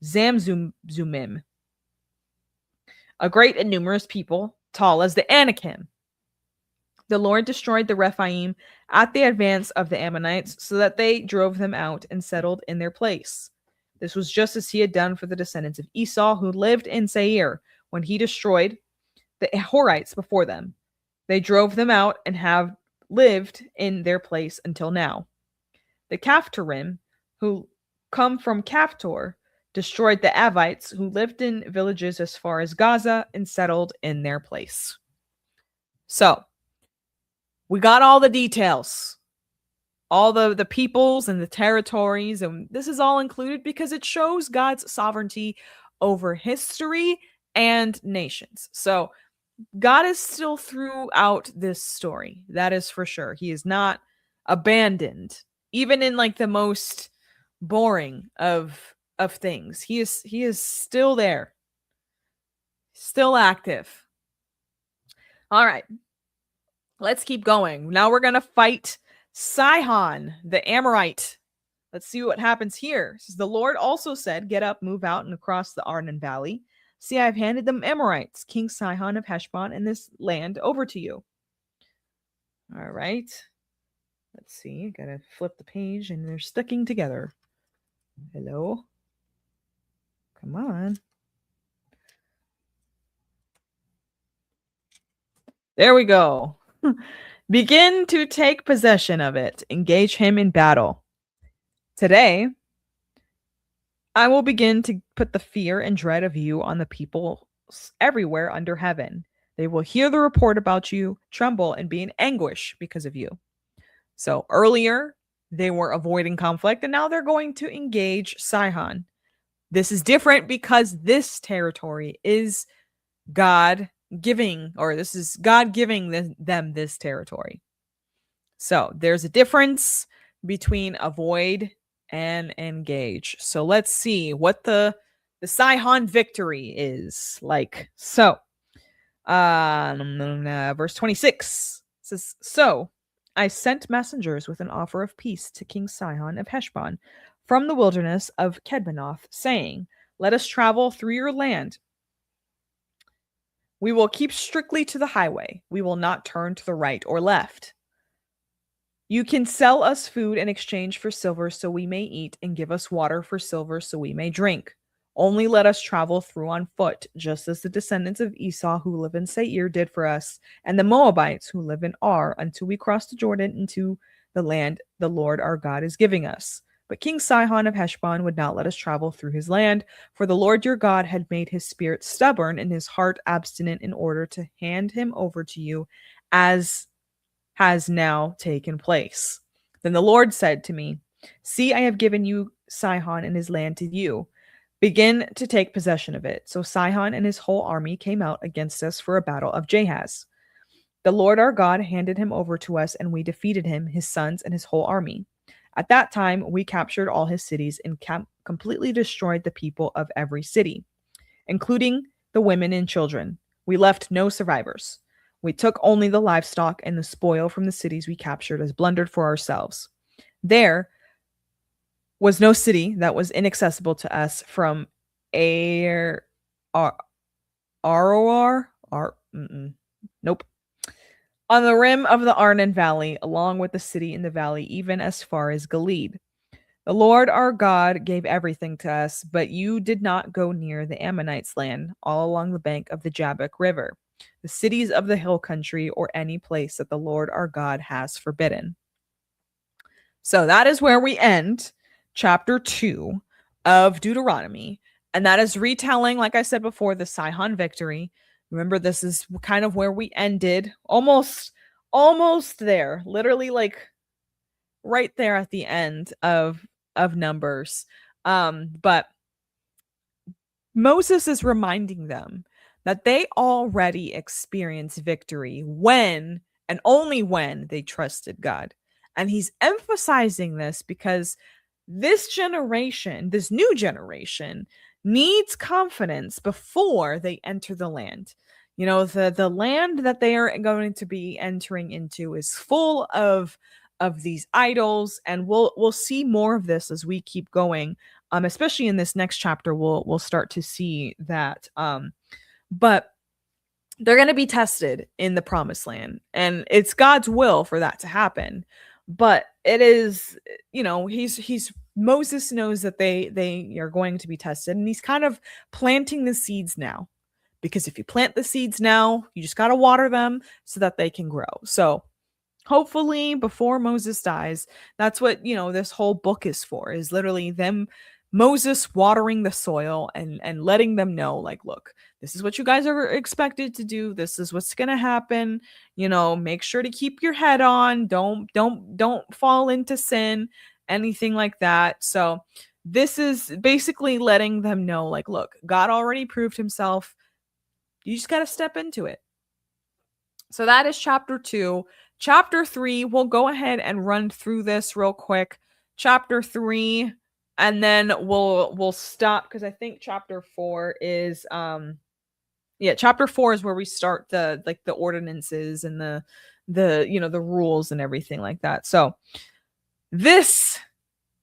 Zamzumim, a great and numerous people, tall as the Anakim. The Lord destroyed the Rephaim at the advance of the Ammonites, so that they drove them out and settled in their place. This was just as he had done for the descendants of Esau, who lived in Seir, when he destroyed the Horites before them. They drove them out and have lived in their place until now. The Caphtorim, who come from Caphtor, destroyed the Avites, who lived in villages as far as Gaza, and settled in their place. So, we got all the details, all the peoples and the territories, and this is all included because it shows God's sovereignty over history and nations. So, God is still throughout this story. That is for sure. He is not abandoned, even in like the most boring of things. He is still there, still active. All right, let's keep going. Now we're gonna fight Sihon, the Amorite. Let's see what happens here. It says, the Lord also said, get up, move out, and across the Arnon Valley. See, I've handed them Amorites, King Sihon of Heshbon, and this land over to you. All right. Let's see. Gotta flip the page, and they're sticking together. Hello. Come on. There we go. Begin to take possession of it. Engage him in battle. Today, I will begin to put the fear and dread of you on the people everywhere under heaven. They will hear the report about you, tremble, and be in anguish because of you. So earlier, they were avoiding conflict, and now they're going to engage Sihon. This is different because this territory is God giving, or this is God giving them this territory. So there's a difference between avoid and engage. So let's see what the Sihon victory is like. So, verse 26 says, so I sent messengers with an offer of peace to King Sihon of Heshbon from the wilderness of Kedmonoth, saying, "Let us travel through your land. We will keep strictly to the highway. We will not turn to the right or left. You can sell us food in exchange for silver so we may eat, and give us water for silver so we may drink. Only let us travel through on foot, just as the descendants of Esau who live in Seir did for us, and the Moabites who live in Ar, until we cross the Jordan into the land the Lord our God is giving us." But King Sihon of Heshbon would not let us travel through his land, for the Lord your God had made his spirit stubborn and his heart obstinate in order to hand him over to you, as has now taken place. Then the Lord said to me, "See, I have given you Sihon and his land to you. Begin to take possession of it." So Sihon and his whole army came out against us for a battle of Jahaz. The Lord our God handed him over to us, and we defeated him, his sons, and his whole army. At that time, we captured all his cities and completely destroyed the people of every city, including the women and children. We left no survivors. We took only the livestock and the spoil from the cities we captured as plunder for ourselves. There was no city that was inaccessible to us from Aroar. Nope. On the rim of the Arnon Valley, along with the city in the valley, even as far as Gilead. The Lord our God gave everything to us, but you did not go near the Ammonites' land, all along the bank of the Jabbok River, the cities of the hill country, or any place that the Lord our God has forbidden. So that is where we end chapter 2 of Deuteronomy. And that is retelling, like I said before, the Sihon victory. Remember, this is kind of where we ended, almost there, literally like right there at the end of Numbers. But Moses is reminding them that they already experienced victory when and only when they trusted God. And he's emphasizing this because this generation, this new generation, needs confidence before they enter the land. You know, the land that they are going to be entering into is full of these idols, and we'll see more of this as we keep going. Especially in this next chapter, we'll start to see that. But they're going to be tested in the promised land, and it's God's will for that to happen. But it is, you know, he's Moses knows that they are going to be tested, and he's kind of planting the seeds now. Because if you plant the seeds now, you just got to water them so that they can grow. So hopefully before Moses dies, that's what, you know, this whole book is for, is literally them, Moses watering the soil and letting them know, like, look, this is what you guys are expected to do. This is what's going to happen. You know, make sure to keep your head on. Don't fall into sin, anything like that. So this is basically letting them know, like, look, God already proved himself. You just got to step into it. So that is chapter 2. Chapter 3, we'll go ahead and run through this real quick. Chapter 3, and then we'll stop because I think chapter 4 is chapter 4 is where we start the ordinances and the you know, the rules and everything like that. So this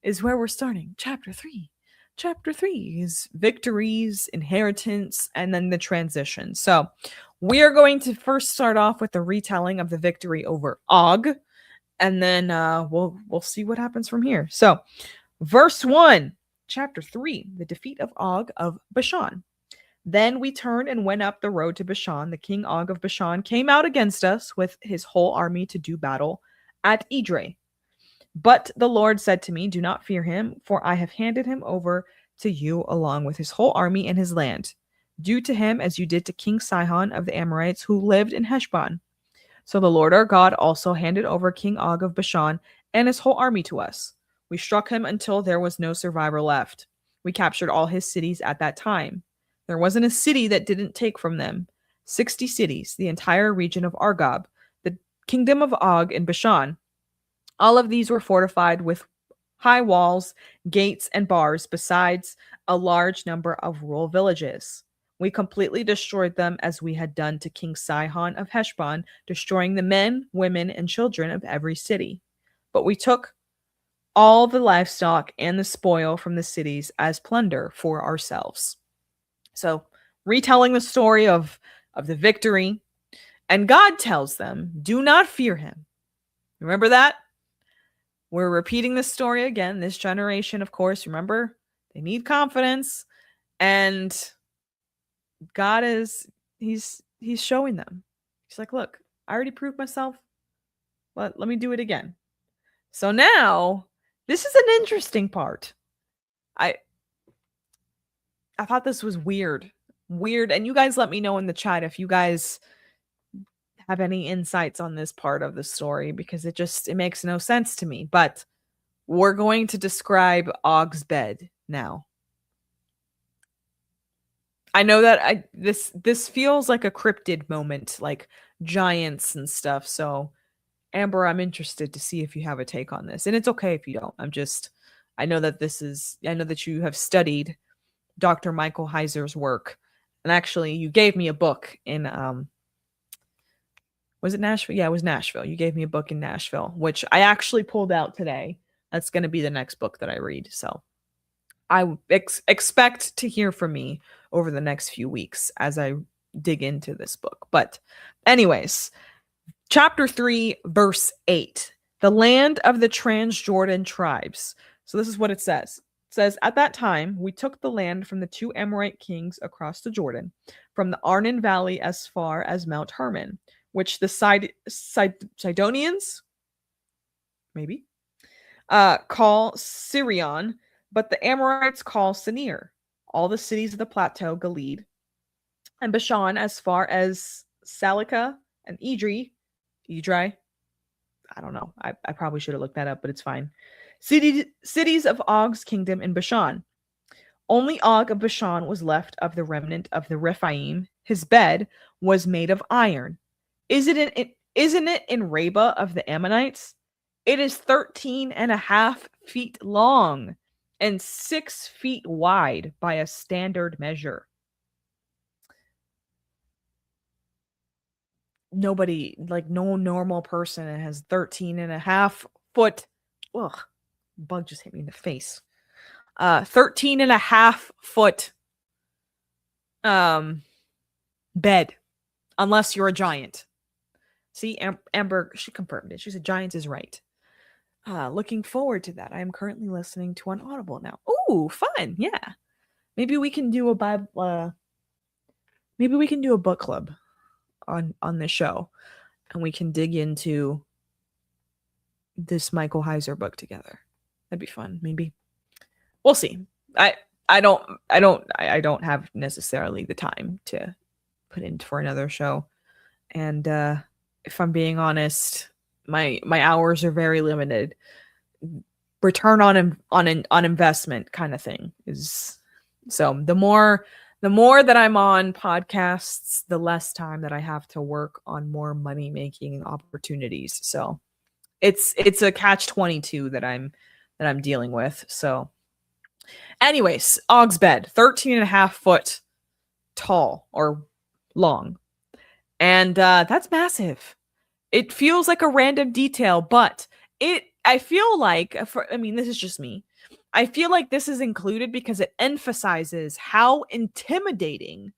is where we're starting. Chapter 3. Chapter 3 is victories, inheritance, and then the transition. So we are going to first start off with the retelling of the victory over Og, and then we'll see what happens from here. So, verse 1, chapter 3, the defeat of Og of Bashan. Then we turned and went up the road to Bashan. The king Og of Bashan came out against us with his whole army to do battle at Edrei. But the Lord said to me, "Do not fear him, for I have handed him over to you along with his whole army and his land. Do to him as you did to King Sihon of the Amorites who lived in Heshbon." So the Lord our God also handed over King Og of Bashan and his whole army to us. We struck him until there was no survivor left. We captured all his cities at that time. There wasn't a city that didn't take from them. 60 cities, the entire region of Argob, the kingdom of Og in Bashan. All of these were fortified with high walls, gates, and bars, besides a large number of rural villages. We completely destroyed them as we had done to King Sihon of Heshbon, destroying the men, women, and children of every city. But we took all the livestock and the spoil from the cities as plunder for ourselves. So, retelling the story of the victory, and God tells them, "Do not fear him." Remember that? We're repeating this story again. This generation, of course, remember, they need confidence, and God is he's showing them. He's like, "Look, I already proved myself. Let me do it again." So now, this is an interesting part. I I thought this was weird. Weird, and you guys let me know in the chat if you guys have any insights on this part of the story, because it makes no sense to me. But we're going to describe Og's bed now. I know that this feels like a cryptid moment, like giants and stuff. So Amber, I'm interested to see if you have a take on this. And it's okay if you don't. I know that you have studied Dr. Michael Heiser's work. And actually you gave me a book in was it Nashville? Yeah, it was Nashville. You gave me a book in Nashville, which I actually pulled out today. That's going to be the next book that I read. So I expect to hear from me over the next few weeks as I dig into this book. But anyways, chapter 3, verse 8, the land of the Transjordan tribes. So this is what it says. It says, at that time, we took the land from the two Amorite kings across the Jordan, from the Arnon Valley as far as Mount Hermon, which the Sidonians, maybe, call Sirion, but the Amorites call Sinir, all the cities of the plateau, Gilead, and Bashan as far as Salika and Idri. I don't know. I probably should have looked that up, but it's fine. Cities of Og's kingdom in Bashan. Only Og of Bashan was left of the remnant of the Rephaim. His bed was made of iron. Isn't it in Reba of the Ammonites? It is 13 and a half feet long and 6 feet wide by a standard measure. Nobody, like no normal person has 13 and a half foot. Ugh, bug just hit me in the face. 13 and a half foot bed, unless you're a giant. See, Amber, she confirmed it. She said giants is right. Looking forward to that. I am currently listening to on Audible now. Ooh, fun. Yeah. Maybe we can do a Bible maybe we can do a book club on this show, and we can dig into this Michael Heiser book together. That'd be fun, maybe. We'll see. I don't have necessarily the time to put in for another show. And if I'm being honest, my hours are very limited. Return on investment kind of thing is, so the more that I'm on podcasts, the less time that I have to work on more money making opportunities. So it's a catch-22 that I'm dealing with. So anyways, Og's bed, 13 and a half foot tall or long. And that's massive. It feels like a random detail, but I feel like, this is just me. I feel like this is included because it emphasizes how intimidating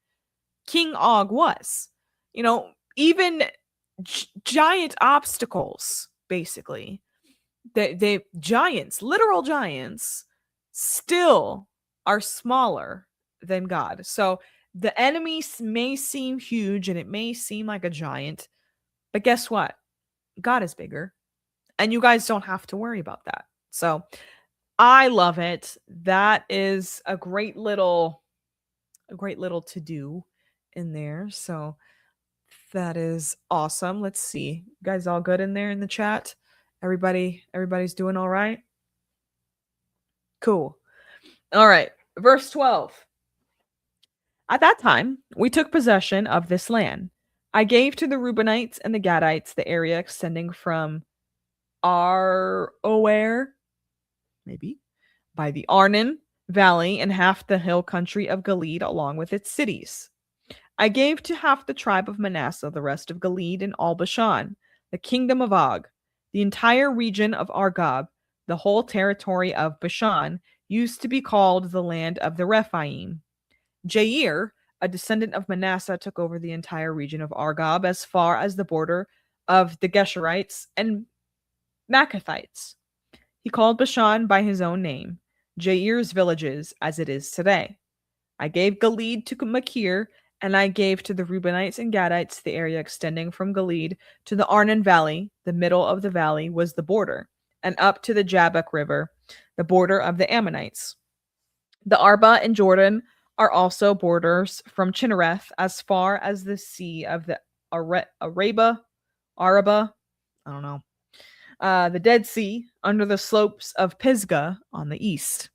King Og was. You know, even giant obstacles, basically. They giants, literal giants, still are smaller than God. So the enemy may seem huge and it may seem like a giant, but guess what? God is bigger. And you guys don't have to worry about that. So I love it. That is a great little to do in there. So that is awesome. Let's see. You guys all good in there in the chat? Everybody's doing all right? Cool. All right. Verse 12. At that time, we took possession of this land. I gave to the Reubenites and the Gadites the area extending from Aroer, maybe, by the Arnon Valley and half the hill country of Gilead along with its cities. I gave to half the tribe of Manasseh the rest of Gilead and all Bashan, the kingdom of Og, the entire region of Argob, the whole territory of Bashan, used to be called the land of the Rephaim. Jair, a descendant of Manasseh, took over the entire region of Argob as far as the border of the Geshurites and Maccathites. He called Bashan by his own name, Jair's villages, as it is today. I gave Gilead to Machir, and I gave to the Reubenites and Gadites the area extending from Gilead to the Arnon Valley. The middle of the valley was the border, and up to the Jabbok River, the border of the Ammonites. The Arba and Jordan are also borders from Chinnereth as far as the sea of the Araba, I don't know, the Dead Sea under the slopes of Pisgah on the east.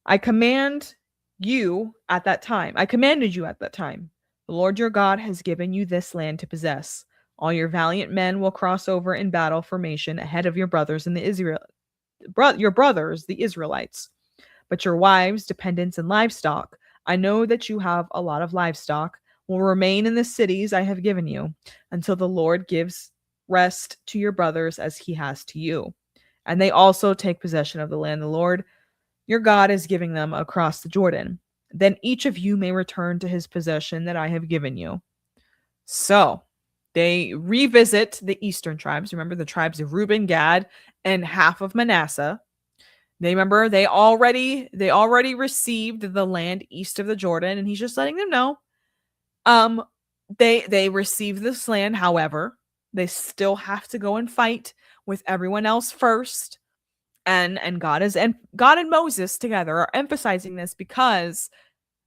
I commanded you at that time. The Lord your God has given you this land to possess. All your valiant men will cross over in battle formation ahead of your brothers the Israelites. But your wives, dependents, and livestock, I know that you have a lot of livestock, will remain in the cities I have given you until the Lord gives rest to your brothers as he has to you. And they also take possession of the land the Lord your God is giving them across the Jordan. Then each of you may return to his possession that I have given you. So they revisit the eastern tribes. Remember the tribes of Reuben, Gad, and half of Manasseh. They already received the land east of the Jordan, and he's just letting them know. They received this land, however, they still have to go and fight with everyone else first. And God and Moses together are emphasizing this because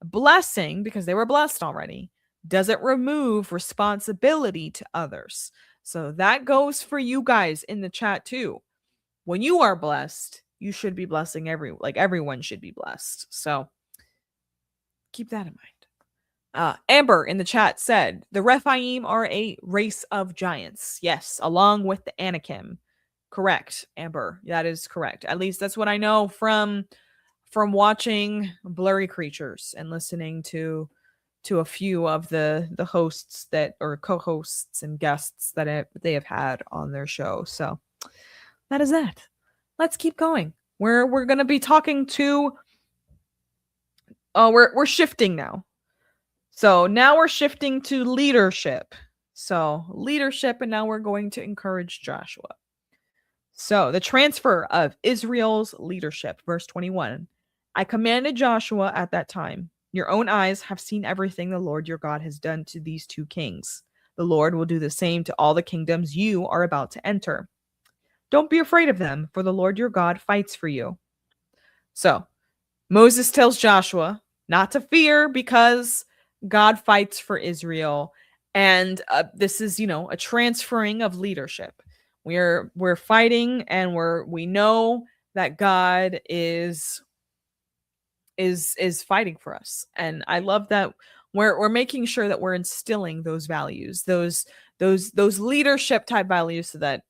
blessing, because they were blessed already, doesn't remove responsibility to others. So that goes for you guys in the chat too. When you are blessed, you should be blessing everyone should be blessed. So keep that in mind. Amber in the chat said the Rephaim are a race of giants. Yes, along with the Anakim. Correct, Amber. That is correct. At least that's what I know from watching Blurry Creatures and listening to a few of the hosts that or co-hosts and guests that they have had on their show. So that is that. Let's keep going. We're going to be talking to we're shifting now. So now we're shifting to leadership. And now we're going to encourage Joshua. So the transfer of Israel's leadership, verse 21. I commanded Joshua at that time, your own eyes have seen everything the Lord your God has done to these two kings. The Lord will do the same to all the kingdoms you are about to enter. Don't be afraid of them, for the Lord your God fights for you. So Moses tells Joshua not to fear because God fights for Israel. And this is, a transferring of leadership. We're fighting, and we know that God is fighting for us. And I love that we're making sure that we're instilling those values, those leadership type values, so that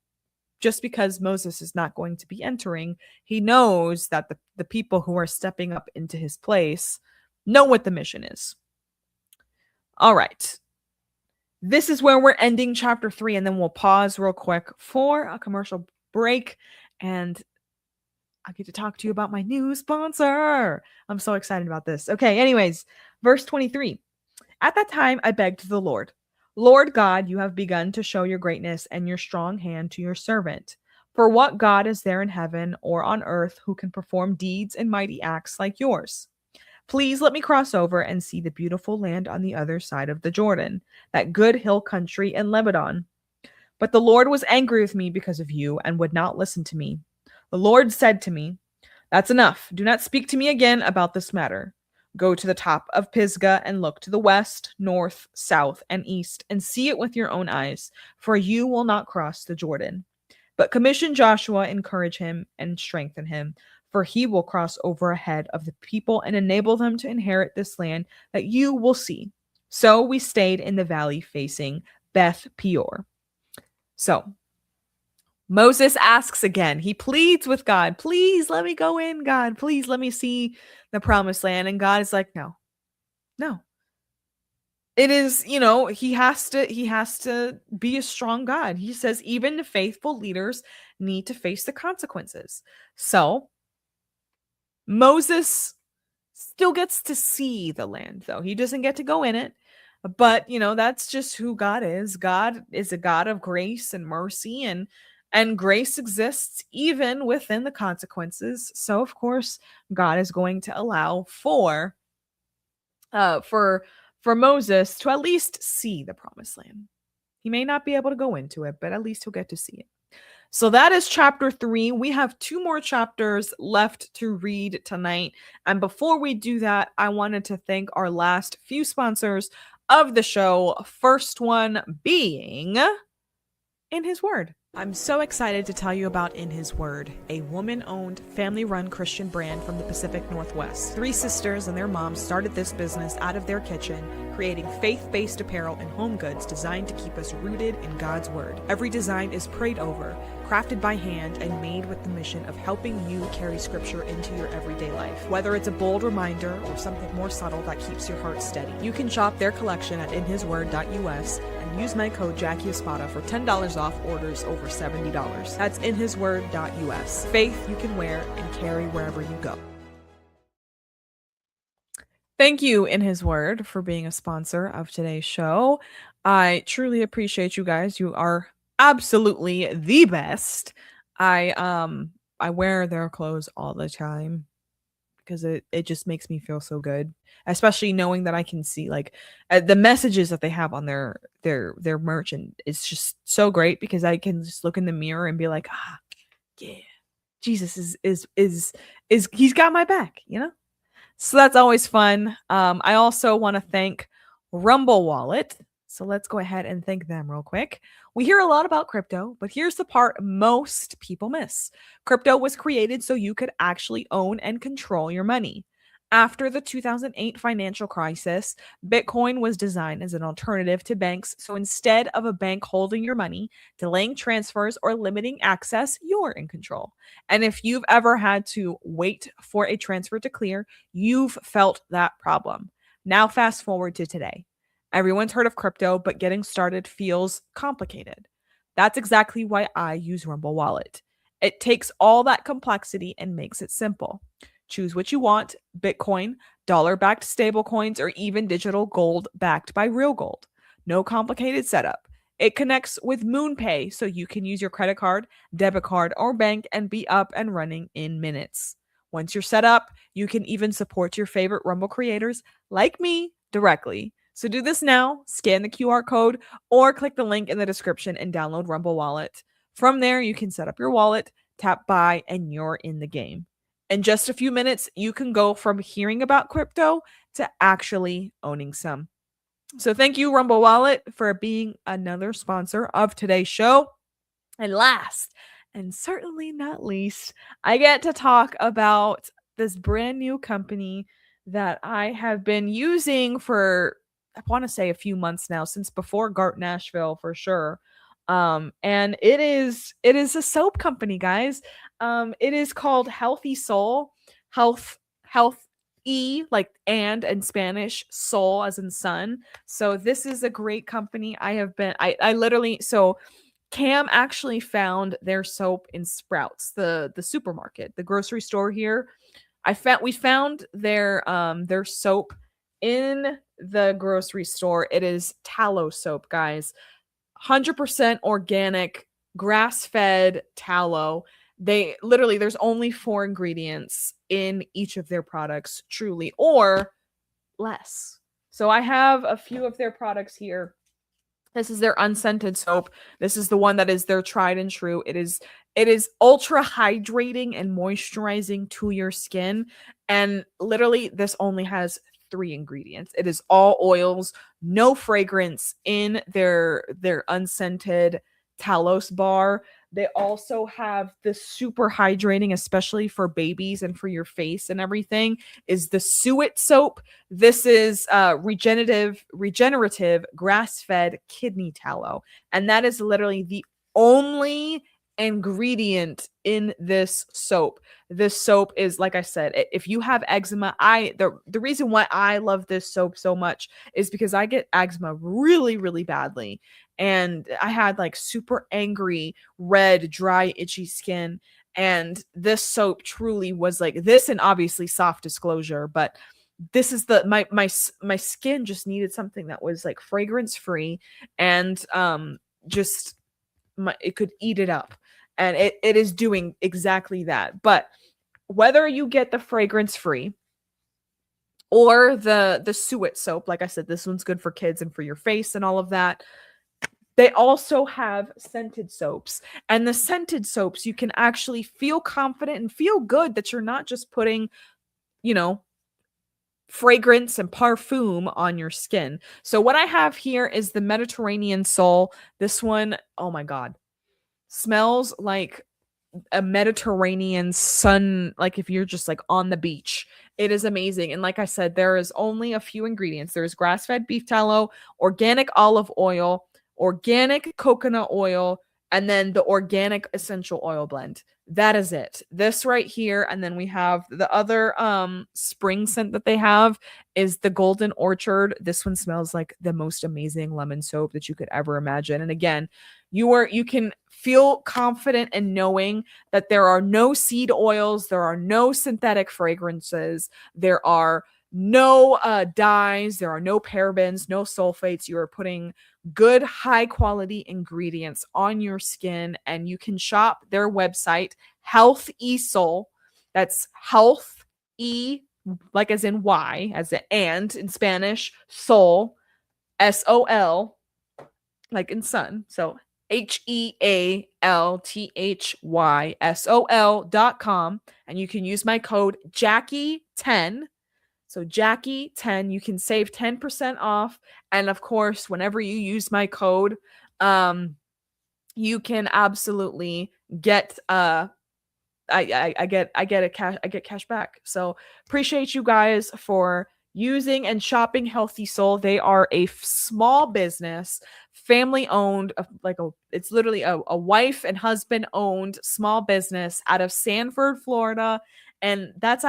just because Moses is not going to be entering, he knows that the people who are stepping up into his place know what the mission is. All right. This is where we're ending chapter 3, and then we'll pause real quick for a commercial break, and I'll get to talk to you about my new sponsor. I'm so excited about this. Okay, anyways, verse 23. At that time, I begged the Lord, Lord God, you have begun to show your greatness and your strong hand to your servant. For what God is there in heaven or on earth who can perform deeds and mighty acts like yours? Please let me cross over and see the beautiful land on the other side of the Jordan, that good hill country in Lebanon. But the Lord was angry with me because of you and would not listen to me. The Lord said to me, that's enough. Do not speak to me again about this matter. Go to the top of Pisgah and look to the west, north, south, and east, and see it with your own eyes, for you will not cross the Jordan. But commission Joshua, encourage him, and strengthen him, for he will cross over ahead of the people and enable them to inherit this land that you will see. So we stayed in the valley facing Beth Peor. So Moses asks again. He pleads with God, please let me go in, God. Please let me see the promised land. And God is like, no. it is, he has to be a strong God. He says even the faithful leaders need to face the consequences. So Moses still gets to see the land, though. He doesn't get to go in it. But, that's just who God is. God is a God of grace and mercy, and grace exists even within the consequences. So of course, God is going to allow uh for for Moses to at least see the promised land. He may not be able to go into it, but at least he'll get to see it. So that is chapter 3. We have 2 more chapters left to read tonight. And before we do that, I wanted to thank our last few sponsors of the show. First one being In His Word. I'm so excited to tell you about In His Word, a woman-owned, family-run Christian brand from the Pacific Northwest. 3 sisters and their moms started this business out of their kitchen, creating faith-based apparel and home goods designed to keep us rooted in God's Word. Every design is prayed over, crafted by hand, and made with the mission of helping you carry Scripture into your everyday life. Whether it's a bold reminder or something more subtle that keeps your heart steady, you can shop their collection at inhisword.us and use my code Jackie Espada for $10 off orders over $70. That's inhisword.us. Faith you can wear and carry wherever you go. Thank you, In His Word, for being a sponsor of today's show. I truly appreciate you guys. You are absolutely the best. I wear their clothes all the time because it just makes me feel so good, especially knowing that I can see like the messages that they have on their merch, and it's just so great because I can just look in the mirror and be like, yeah, Jesus is he's got my back, So that's always fun. I also want to thank Rumble Wallet. So let's go ahead and thank them real quick. We hear a lot about crypto, but here's the part most people miss. Crypto was created so you could actually own and control your money. After the 2008 financial crisis, Bitcoin was designed as an alternative to banks. So instead of a bank holding your money, delaying transfers, or limiting access, you're in control. And if you've ever had to wait for a transfer to clear, you've felt that problem. Now, fast forward to today. Everyone's heard of crypto, but getting started feels complicated. That's exactly why I use Rumble Wallet. It takes all that complexity and makes it simple. Choose what you want: Bitcoin, dollar backed stablecoins, or even digital gold backed by real gold. No complicated setup. It connects with MoonPay so you can use your credit card, debit card, or bank and be up and running in minutes. Once you're set up, you can even support your favorite Rumble creators like me directly. So do this now, scan the QR code, or click the link in the description and download Rumble Wallet. From there, you can set up your wallet, tap buy, and you're in the game. In just a few minutes, you can go from hearing about crypto to actually owning some. So thank you, Rumble Wallet, for being another sponsor of today's show. And last, and certainly not least, I get to talk about this brand new company that I have been using for, I want to say, a few months now, since before Gart Nashville for sure. And it is a soap company, guys. It is called Healthy Soul. Health like and in Spanish, soul as in sun. So this is a great company. I literally, so Cam actually found their soap in Sprouts, the supermarket, the grocery store here. We found their soap in the grocery store. It is tallow soap, guys. 100% organic, grass-fed tallow. They literally, there's only 4 ingredients in each of their products, truly, or less. So I have a few of their products here. This is their unscented soap. This is the one that is their tried and true. It is ultra hydrating and moisturizing to your skin. And literally, this only has 3 ingredients. It is all oils, no fragrance in their unscented Talos bar. They also have the super hydrating, especially for babies and for your face and everything, is the Suet soap. This is regenerative grass-fed kidney tallow. And that is literally the only ingredient in this soap. This soap is, like I said, if you have eczema, the reason why I love this soap so much is because I get eczema really, really badly. And I had like super angry, red, dry, itchy skin. And this soap truly was like this, and obviously soft disclosure, but this is the my skin just needed something that was like fragrance free, and just it could eat it up, and it is doing exactly that. But whether you get the fragrance free or the suet soap, like I said, this one's good for kids and for your face and all of that. They also have scented soaps, and the scented soaps, you can actually feel confident and feel good that you're not just putting, you know, fragrance and parfum on your skin. So what I have here is the Mediterranean Soul. This one, oh my god, smells like a Mediterranean sun, like if you're just like on the beach. It is amazing. And like I said, there is only a few ingredients. There's grass-fed beef tallow, organic olive oil, organic coconut oil, and then the organic essential oil blend. That is it. This right here, and then we have the other spring scent that they have is the Golden Orchard. This one smells like the most amazing lemon soap that you could ever imagine. And again, you can feel confident in knowing that there are no seed oils, there are no synthetic fragrances, there are no dyes, there are no parabens, no sulfates. You are putting good, high quality ingredients on your skin, and you can shop their website, Health E Soul. That's Health E, like as in Y, as in Spanish, Soul, SOL, like in sun. So HEALTHYSOL.com, and you can use my code Jackie10. So Jackie10, you can save 10% off. And of course, whenever you use my code, you can absolutely get I get cash back. So appreciate you guys for using and shopping Healthy Soul. They are a small business, family owned, it's literally a wife and husband owned small business out of Sanford, Florida. And that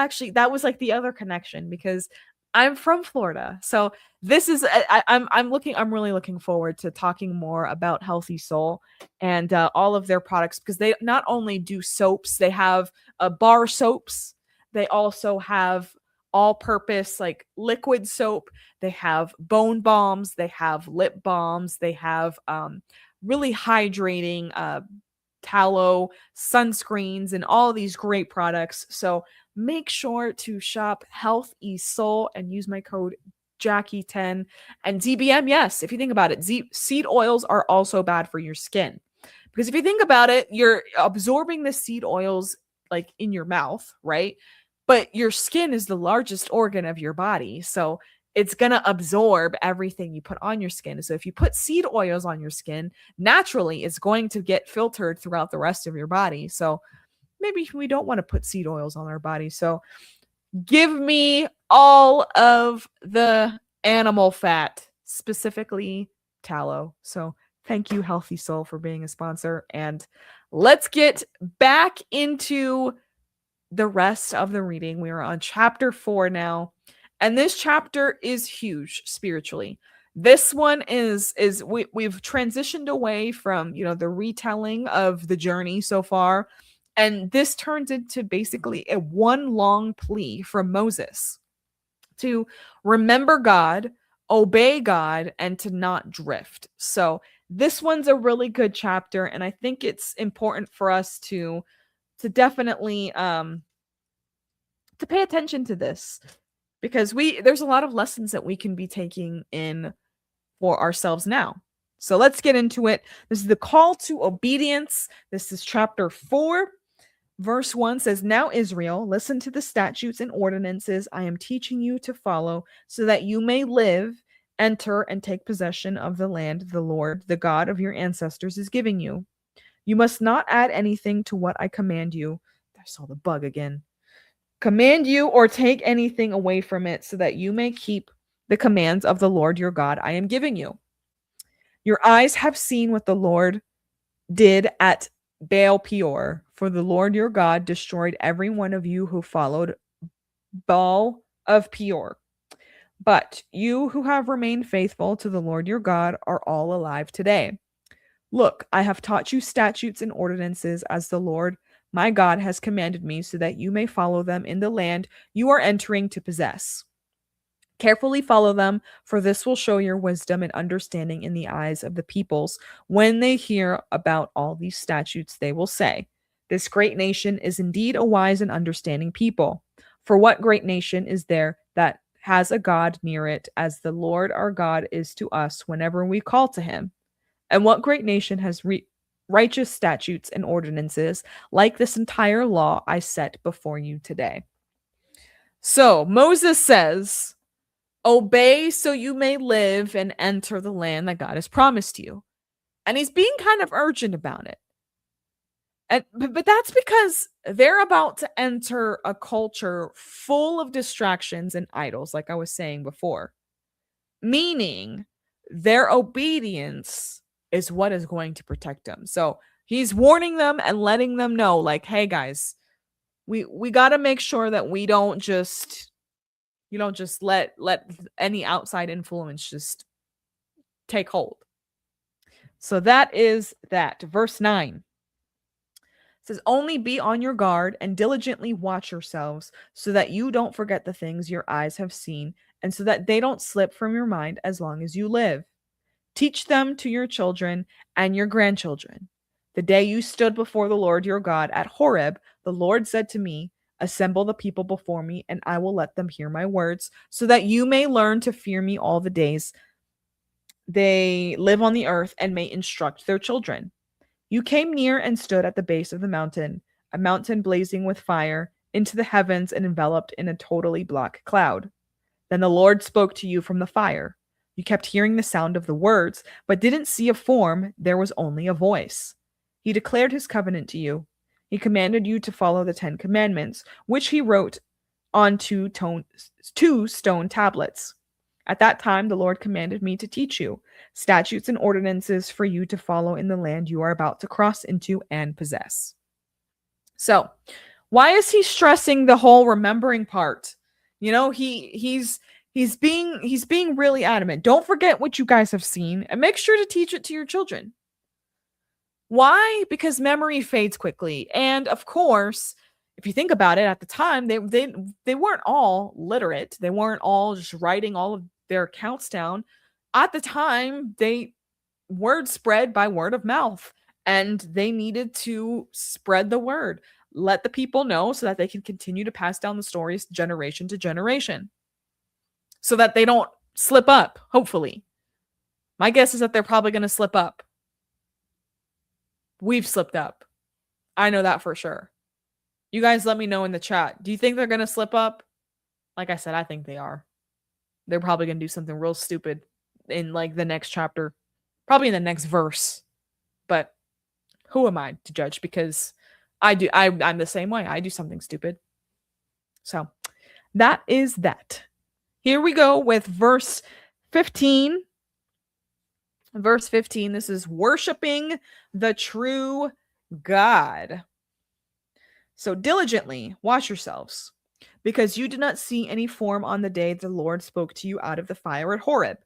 was like the other connection, because I'm from Florida. So this is I'm really looking forward to talking more about Healthy Soul and all of their products, because they not only do soaps, they have bar soaps, they also have all-purpose like liquid soap, they have bone balms, they have lip balms, they have really hydrating tallow, sunscreens, and all these great products. So make sure to shop Health E Soul and use my code Jackie10. And DBM, yes, if you think about it, seed oils are also bad for your skin. Because if you think about it, you're absorbing the seed oils like in your mouth, right? But your skin is the largest organ of your body. So it's going to absorb everything you put on your skin. So if you put seed oils on your skin, naturally it's going to get filtered throughout the rest of your body. So maybe we don't want to put seed oils on our body. So give me all of the animal fat, specifically tallow. So thank you, Healthy Soul, for being a sponsor. And let's get back into the rest of the reading. We are on chapter 4 now. And this chapter is huge spiritually. This one we've transitioned away from, the retelling of the journey so far. And this turns into basically a one long plea from Moses to remember God, obey God, and to not drift. So this one's a really good chapter, and I think it's important for us to definitely to pay attention to this, because there's a lot of lessons that we can be taking in for ourselves now. So let's get into it. This is the call to obedience. This is chapter 4. Verse 1 says, "Now Israel, listen to the statutes and ordinances I am teaching you to follow, so that you may live, enter, and take possession of the land the Lord, the God of your ancestors, is giving you. You must not add anything to what I command you." I saw the bug again. "Command you or take anything away from it, so that you may keep the commands of the Lord your God I am giving you. Your eyes have seen what the Lord did at Baal Peor, for the Lord your God destroyed every one of you who followed Baal of Peor. But you who have remained faithful to the Lord your God are all alive today. Look, I have taught you statutes and ordinances as the Lord my God has commanded me, so that you may follow them in the land you are entering to possess. Carefully follow them, for this will show your wisdom and understanding in the eyes of the peoples. When they hear about all these statutes, they will say, this great nation is indeed a wise and understanding people. For what great nation is there that has a God near it, as the Lord our God is to us whenever we call to him? And what great nation has righteous statutes and ordinances like this entire law I set before you today? So Moses says, obey so you may live and enter the land that God has promised you. And he's being kind of urgent about it. But that's because they're about to enter a culture full of distractions and idols, like I was saying before. Meaning their obedience is what is going to protect them. So he's warning them and letting them know, like, hey guys, we got to make sure that we don't just let any outside influence just take hold. So that is that. Verse 9 says, only be on your guard and diligently watch yourselves, so that you don't forget the things your eyes have seen, and so that they don't slip from your mind as long as you live. Teach them to your children and your grandchildren. The day you stood before the Lord your God at Horeb, the Lord said to me, assemble the people before me, and I will let them hear my words, so that you may learn to fear me all the days they live on the earth, and may instruct their children. You came near and stood at the base of the mountain, a mountain blazing with fire, into the heavens and enveloped in a totally black cloud. Then the Lord spoke to you from the fire. You kept hearing the sound of the words, but didn't see a form. There was only a voice. He declared his covenant to you. He commanded you to follow the 10 commandments, which he wrote on two stone tablets. At that time, the Lord commanded me to teach you statutes and ordinances for you to follow in the land you are about to cross into and possess. So, why is he stressing the whole remembering part? You know, he's being really adamant. Don't forget what you guys have seen, and make sure to teach it to your children. Why? Because memory fades quickly, and of course, if you think about it, at the time they weren't all literate. They weren't all just writing all of their accounts down. At the time, word spread by word of mouth, and they needed to spread the word, let the people know, so that they can continue to pass down the stories generation to generation, so that they don't slip up. Hopefully, my guess is that they're probably going to slip up. We've slipped up. I know that for sure. You guys let me know in the chat. Do you think they're going to slip up? Like I said, I think they are. They're probably going to do something real stupid in like the next chapter, probably in the next verse. But who am I to judge? Because I'm the same way. I do something stupid. So that is that. Here we go with verse 15. Verse 15, this is worshiping the true God. So diligently watch yourselves, because you did not see any form on the day the Lord spoke to you out of the fire at Horeb.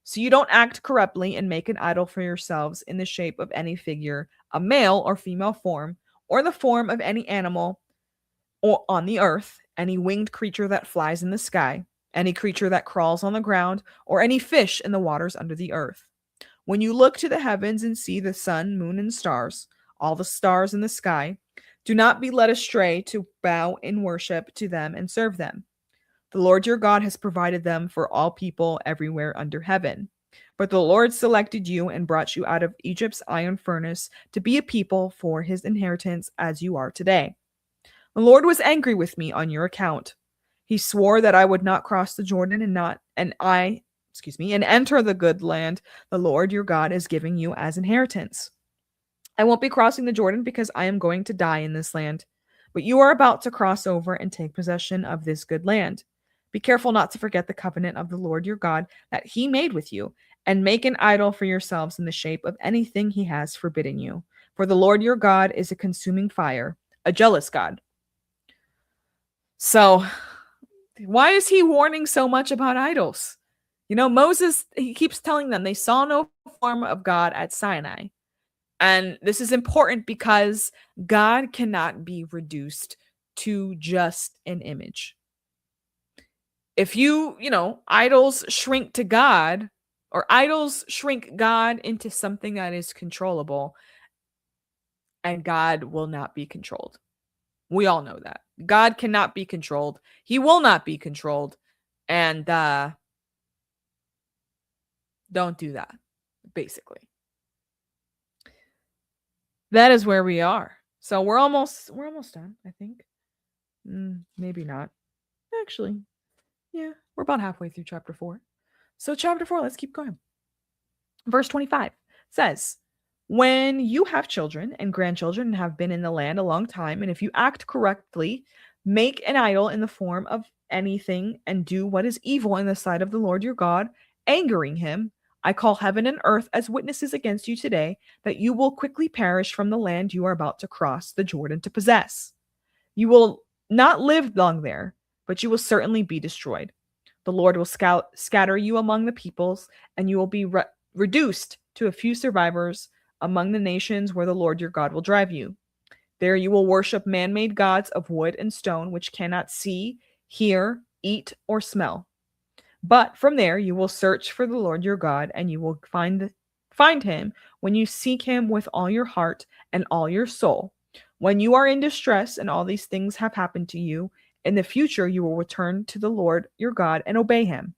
So you don't act corruptly and make an idol for yourselves in the shape of any figure, a male or female form, or the form of any animal or on the earth, any winged creature that flies in the sky, any creature that crawls on the ground, or any fish in the waters under the earth. When you look to the heavens and see the sun, moon, and stars, all the stars in the sky, do not be led astray to bow in worship to them and serve them. The Lord your God has provided them for all people everywhere under heaven. But the Lord selected you and brought you out of Egypt's iron furnace to be a people for his inheritance, as you are today. The Lord was angry with me on your account. He swore that I would not cross the Jordan and enter the good land the Lord your God is giving you as inheritance. I won't be crossing the Jordan because I am going to die in this land. But you are about to cross over and take possession of this good land. Be careful not to forget the covenant of the Lord your God that he made with you, and make an idol for yourselves in the shape of anything he has forbidden you. For the Lord your God is a consuming fire, a jealous God. So, why is he warning so much about idols? Moses, he keeps telling them they saw no form of God at Sinai. And this is important because God cannot be reduced to just an image. If idols shrink to God, or idols shrink God into something that is controllable, and God will not be controlled. We all know that. God cannot be controlled. He will not be controlled. And don't do that, basically. That is where we are. So we're almost done, I think. Maybe not. Actually, yeah, we're about halfway through chapter 4. So chapter 4, let's keep going. Verse 25 says, when you have children and grandchildren and have been in the land a long time, and if you act correctly, make an idol in the form of anything and do what is evil in the sight of the Lord your God, angering him, I call heaven and earth as witnesses against you today that you will quickly perish from the land you are about to cross the Jordan to possess. You will not live long there, but you will certainly be destroyed. The Lord will scatter you among the peoples, and you will be reduced to a few survivors among the nations where the Lord your God will drive you. There you will worship man-made gods of wood and stone, which cannot see, hear, eat, or smell. But from there you will search for the Lord your God, and you will find him when you seek him with all your heart and all your soul. When you are in distress and all these things have happened to you, in the future you will return to the Lord your God and obey him.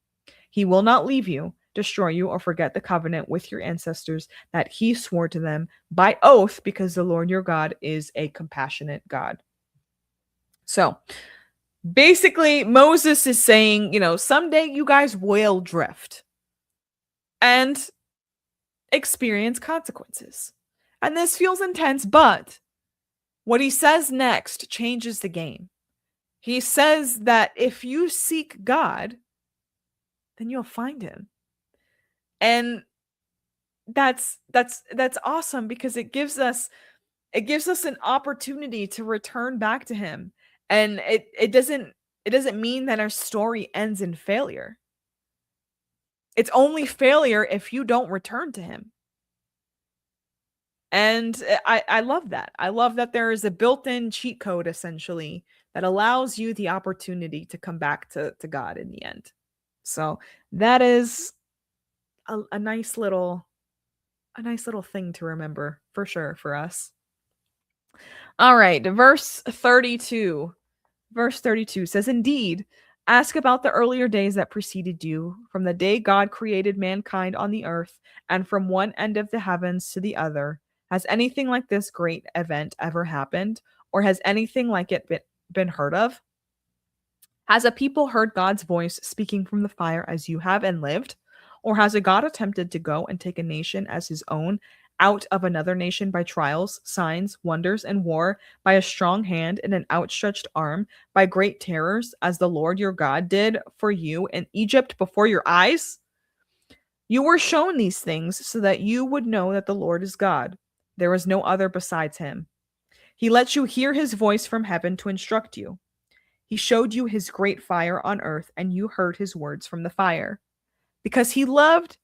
He will not leave you, destroy you, or forget the covenant with your ancestors that he swore to them by oath, because the Lord your God is a compassionate God. So, basically, Moses is saying, someday you guys will drift and experience consequences. And this feels intense, but what he says next changes the game. He says that if you seek God, then you'll find him. And that's awesome, because it gives us an opportunity to return back to him. And it doesn't mean that our story ends in failure. It's only failure if you don't return to him. And I love that. I love that there is a built-in cheat code, essentially, that allows you the opportunity to come back to God in the end. So that is a nice little thing to remember, for sure, for us. All right, verse 32. Verse 32 says, indeed, ask about the earlier days that preceded you, from the day God created mankind on the earth, and from one end of the heavens to the other. Has anything like this great event ever happened, or has anything like it been heard of? Has a people heard God's voice speaking from the fire as you have and lived? Or has a God attempted to go and take a nation as his own out of another nation by trials, signs, wonders, and war, by a strong hand and an outstretched arm, by great terrors, as the Lord your God did for you in Egypt before your eyes? You were shown these things so that you would know that the Lord is God. There is no other besides him. He lets you hear his voice from heaven to instruct you. He showed you his great fire on earth, and you heard his words from the fire. Because he loved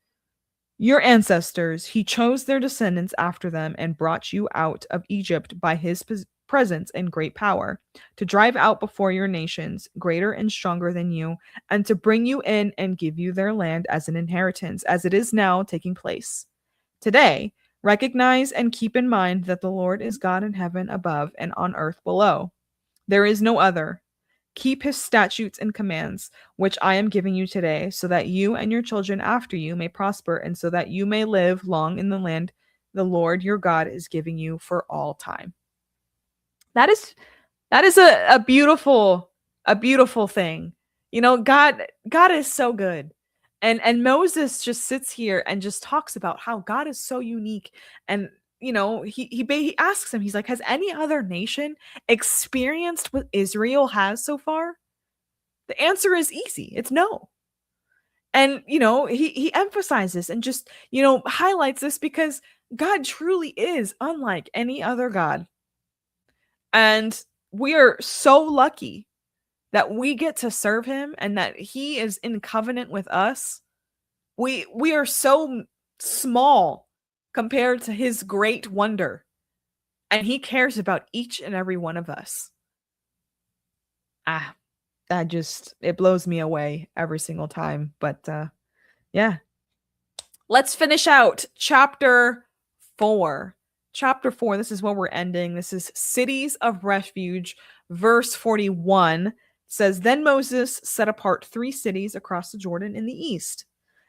your ancestors, he chose their descendants after them and brought you out of Egypt by his presence and great power, to drive out before your nations, greater and stronger than you, and to bring you in and give you their land as an inheritance, as it is now taking place. Today, recognize and keep in mind that the Lord is God in heaven above and on earth below. There is no other. Keep his statutes and commands, which I am giving you today, so that you and your children after you may prosper, and so that you may live long in the land the Lord your God is giving you for all time. That is a beautiful thing. God is so good. And Moses just sits here and just talks about how God is so unique. And he asks him, he's like, has any other nation experienced what Israel has so far? The answer is easy. It's no. And he emphasizes and just highlights this because God truly is unlike any other God. And we are so lucky that we get to serve him and that he is in covenant with us. We are so small compared to his great wonder, and he cares about each and every one of us. Ah, that just it blows me away every single time. But yeah, let's finish out chapter 4. Chapter 4, this is where we're ending. This is cities of refuge, verse 41 says, Then Moses set apart 3 cities across the Jordan in the east.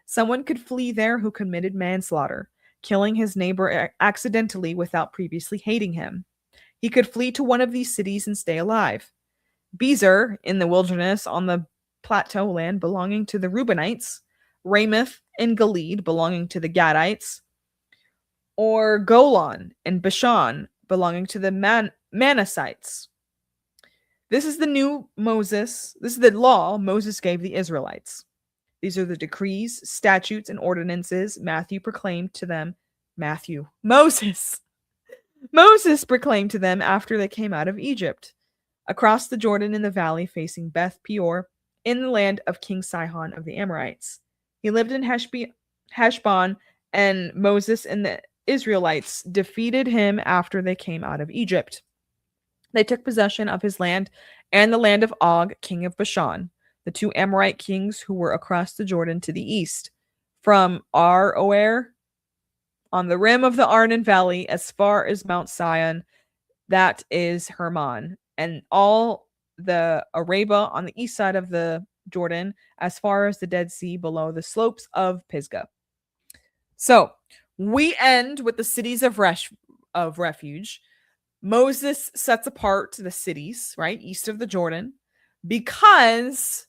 Someone could flee there who committed manslaughter, killing his neighbor accidentally without previously hating him. He could flee to one of these cities and stay alive. Bezer in the wilderness on the plateau land belonging to the Reubenites, Ramoth in Gilead belonging to the Gadites, or Golan and Bashan belonging to the Manassites. This is the law Moses gave the Israelites. These are the decrees, statutes, and ordinances Moses proclaimed to them after they came out of Egypt, across the Jordan in the valley facing Beth Peor, in the land of King Sihon of the Amorites. He lived in Heshbon, and Moses and the Israelites defeated him after they came out of Egypt. They took possession of his land and the land of Og, king of Bashan, the 2 Amorite kings who were across the Jordan to the east, from Aroer on the rim of the Arnon Valley as far as Mount Sion, that is Hermon, and all the Araba on the east side of the Jordan as far as the Dead Sea below the slopes of Pisgah. So we end with the cities of refuge. Moses sets apart the cities, right, east of the Jordan, because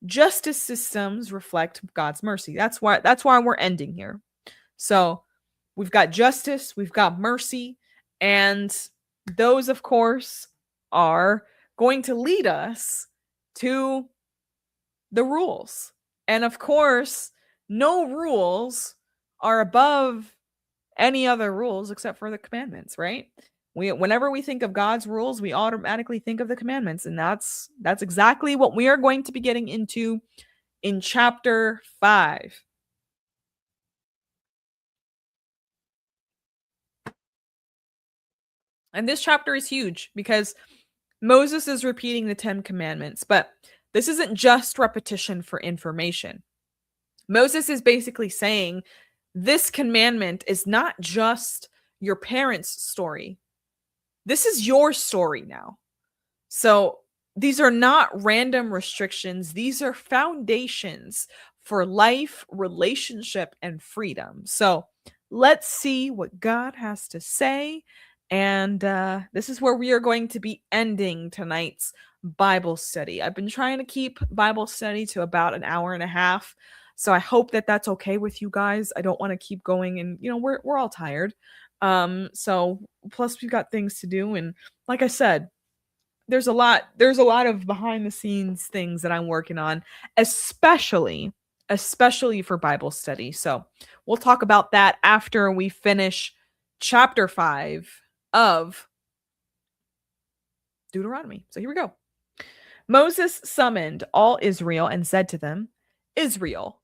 justice systems reflect God's mercy. That's why we're ending here. So we've got justice, we've got mercy, and those, of course, are going to lead us to the rules. And of course, no rules are above any other rules except for the commandments, right? Whenever we think of God's rules, we automatically think of the commandments, and that's exactly what we are going to be getting into in chapter 5. And this chapter is huge because Moses is repeating the 10 commandments, but this isn't just repetition for information. Moses is basically saying this commandment is not just your parents' story. This is your story now. So these are not random restrictions. These are foundations for life, relationship, and freedom. So let's see what God has to say. And this is where we are going to be ending tonight's Bible study. I've been trying to keep Bible study to about an hour and a half. So I hope that that's okay with you guys. I don't want to keep going, and we're all tired. So plus we've got things to do, and like I said, there's a lot of behind the scenes things that I'm working on, especially for Bible study. So we'll talk about that after we finish chapter 5 of Deuteronomy. So here we go. Moses summoned all Israel and said to them, Israel,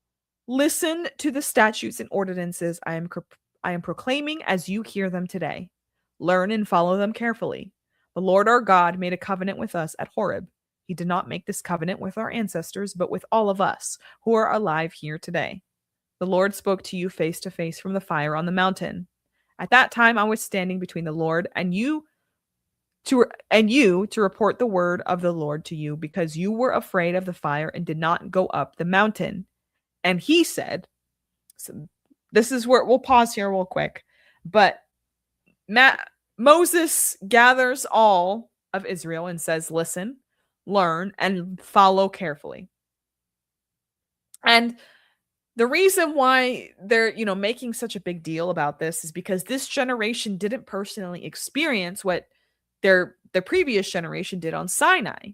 listen to the statutes and ordinances I am proclaiming as you hear them today. Learn and follow them carefully. The Lord our God made a covenant with us at Horeb. He did not make this covenant with our ancestors, but with all of us who are alive here today. The Lord spoke to you face to face from the fire on the mountain. At that time I was standing between the Lord and you to report the word of the Lord to you, because you were afraid of the fire and did not go up the mountain. And he said, so this is where we'll pause here real quick, but Moses gathers all of Israel and says, listen, learn, and follow carefully. And the reason why they're, making such a big deal about this is because this generation didn't personally experience what the previous generation did on Sinai.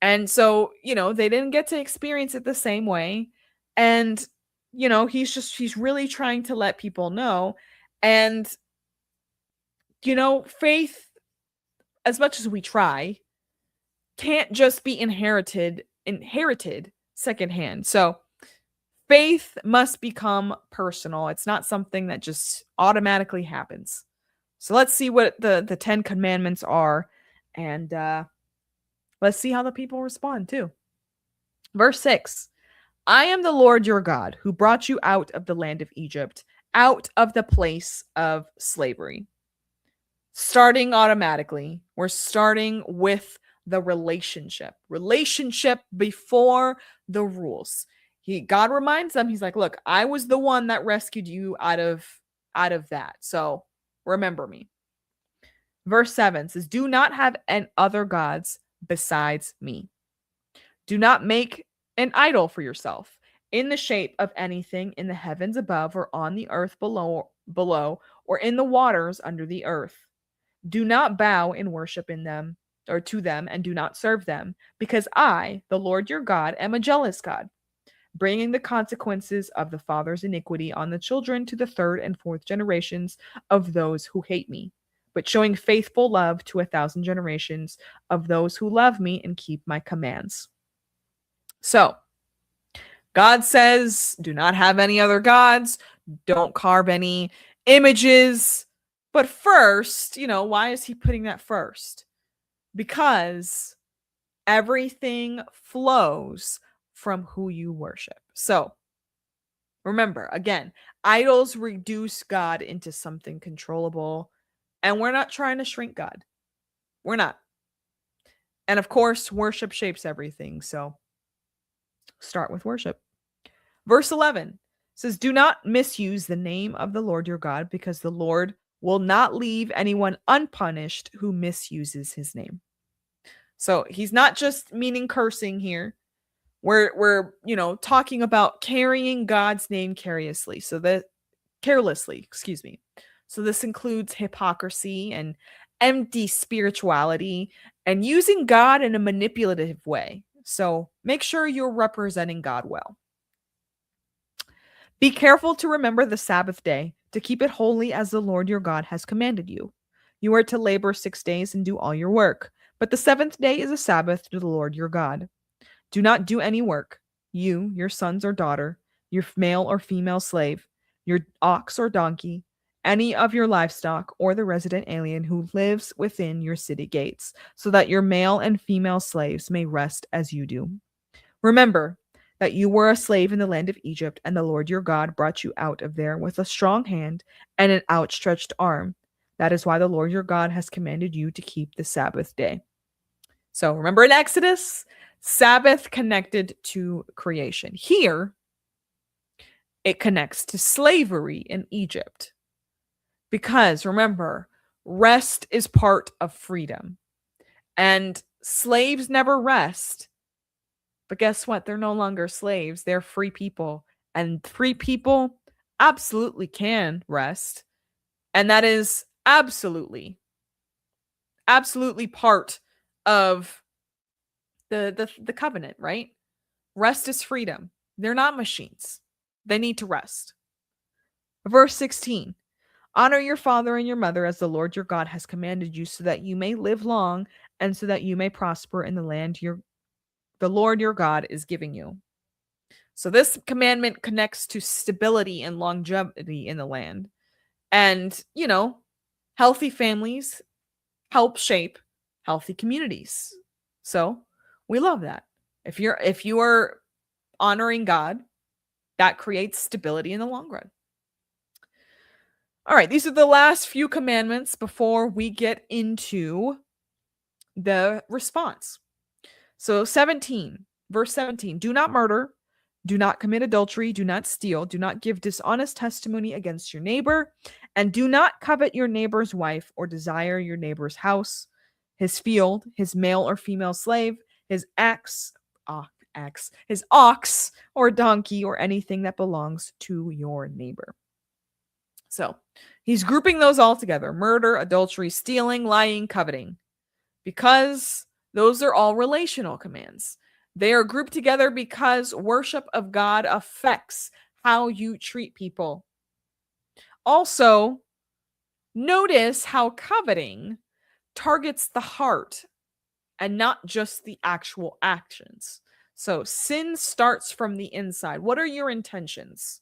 And so, they didn't get to experience it the same way. And, he's really trying to let people know. And, faith, as much as we try, can't just be inherited secondhand. So faith must become personal. It's not something that just automatically happens. So let's see what the 10 commandments are, and let's see how the people respond too. Verse 6. I am the Lord your God who brought you out of the land of Egypt, out of the place of slavery. Starting automatically, we're starting with the relationship before the rules. God reminds them, he's like, look, I was the one that rescued you out of that, so remember me. Verse 7 says, do not have any other gods besides me. Do not make an idol for yourself in the shape of anything in the heavens above or on the earth below or in the waters under the earth. Do not bow in worship in them or to them, and do not serve them, because I, the Lord your God, am a jealous God, bringing the consequences of the father's iniquity on the children to the third and fourth generations of those who hate me, but showing faithful love to 1,000 generations of those who love me and keep my commands. So, God says, do not have any other gods, don't carve any images. But first, why is he putting that first? Because everything flows from who you worship. So, remember, again, idols reduce God into something controllable, and we're not trying to shrink God. We're not. And of course, worship shapes everything. So, start with worship. Verse 11 says, do not misuse the name of the Lord your God, because the Lord will not leave anyone unpunished who misuses his name. So he's not just meaning cursing here. We're talking about carrying God's name carelessly. So this includes hypocrisy and empty spirituality and using God in a manipulative way. So make sure you're representing God well. Be careful to remember the Sabbath day, to keep it holy as the Lord your God has commanded you. You are to labor 6 days and do all your work, but the seventh day is a Sabbath to the Lord your God. Do not do any work, you, your sons or daughter, your male or female slave, your ox or donkey, any of your livestock, or the resident alien who lives within your city gates, so that your male and female slaves may rest as you do. Remember that you were a slave in the land of Egypt, and the Lord your God brought you out of there with a strong hand and an outstretched arm. That is why the Lord your God has commanded you to keep the Sabbath day. So remember in Exodus, Sabbath connected to creation. Here, it connects to slavery in Egypt. Because remember, rest is part of freedom. And slaves never rest. But guess what? They're no longer slaves. They're free people. And free people absolutely can rest. And that is absolutely part of the covenant, right? Rest is freedom. They're not machines. They need to rest. Verse 16. Honor your father and your mother as the Lord your God has commanded you, so that you may live long and so that you may prosper in the land the Lord your God is giving you. So this commandment connects to stability and longevity in the land. And, healthy families help shape healthy communities. So we love that. If you are honoring God, that creates stability in the long run. All right, these are the last few commandments before we get into the response. So verse 17, do not murder, do not commit adultery, do not steal, do not give dishonest testimony against your neighbor, and do not covet your neighbor's wife or desire your neighbor's house, his field, his male or female slave, his his ox or donkey, or anything that belongs to your neighbor. So he's grouping those all together: murder, adultery, stealing, lying, coveting, because those are all relational commands. They are grouped together because worship of God affects how you treat people. Also, Notice how coveting targets the heart and not just the actual actions. So sin starts from the inside. What are your intentions?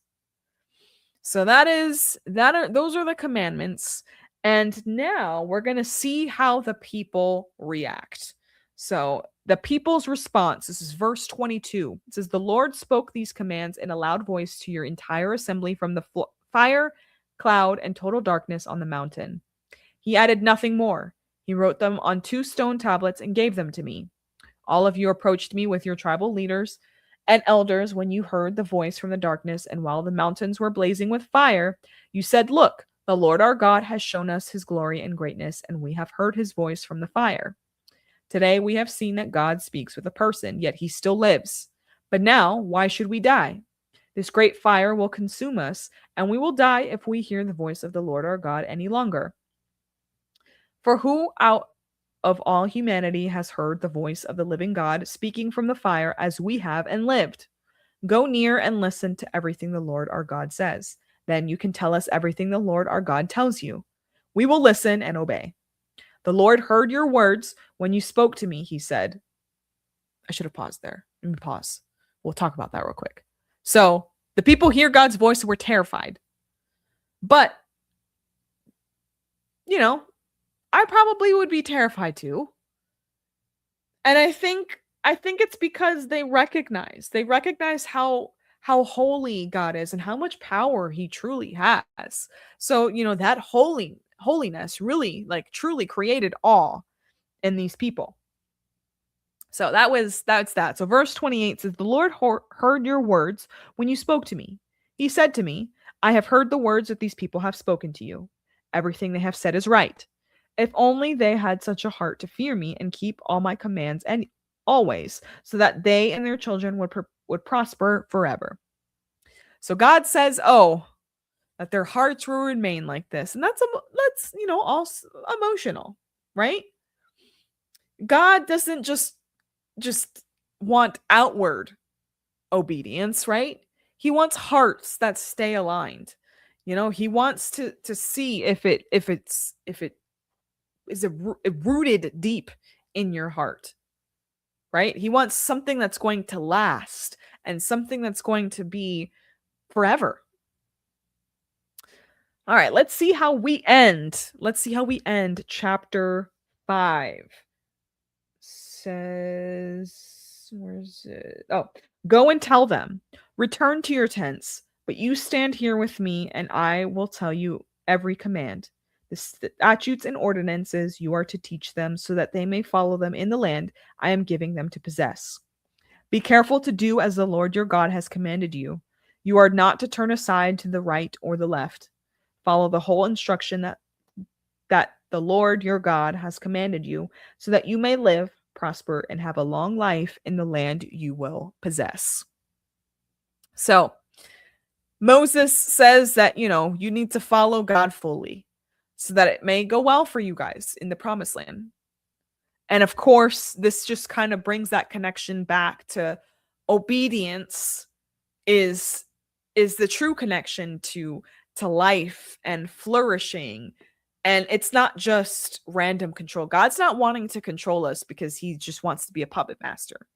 So those are the commandments. And now we're going to see how the people react. So the people's response, this is verse 22. It says, "The Lord spoke these commands in a loud voice to your entire assembly from the fire, cloud, and total darkness on the mountain. He added nothing more. He wrote them on 2 stone tablets and gave them to me. All of you approached me with your tribal leaders and elders when you heard the voice from the darkness, and while the mountains were blazing with fire, you said, 'Look, the Lord our God has shown us his glory and greatness, and we have heard his voice from the fire. Today we have seen that God speaks with a person, yet he still lives. But now, why should we die? This great fire will consume us, and we will die if we hear the voice of the Lord our God any longer. For who out of all humanity has heard the voice of the living God speaking from the fire as we have and lived? Go near and listen to everything the Lord our God says. Then you can tell us everything the Lord our God tells you. We will listen and obey. The Lord heard your words when you spoke to me," he said. I should have paused there. Let me pause. We'll talk about that real quick. So the people hear God's voice and were terrified. But, I probably would be terrified too. And I think it's because they recognize how holy God is and how much power he truly has. So, that holiness really truly created awe in these people. So that's that. So verse 28 says, "The Lord heard your words when you spoke to me. He said to me, I have heard the words that these people have spoken to you. Everything they have said is right. If only they had such a heart to fear me and keep all my commands and always, so that they and their children would prosper forever." So God says, "Oh, that their hearts will remain like this." And that's all emotional, right? God doesn't just want outward obedience, right? He wants hearts that stay aligned. He wants to see if it is rooted deep in your heart, right? He wants something that's going to last and something that's going to be forever. All right, let's see how we end. Chapter 5. Says, where is it? Oh, "Go and tell them, return to your tents, but you stand here with me, and I will tell you every command. The statutes and ordinances you are to teach them, so that they may follow them in the land I am giving them to possess. Be careful to do as the Lord your God has commanded you. You are not to turn aside to the right or the left. Follow the whole instruction that the Lord your God has commanded you, so that you may live, prosper, and have a long life in the land you will possess." So Moses says that, you need to follow God fully so that it may go well for you guys in the promised land. And of course, this just kind of brings that connection back to obedience is the true connection to life and flourishing. And it's not just random control. God's not wanting to control us because he just wants to be a puppet master.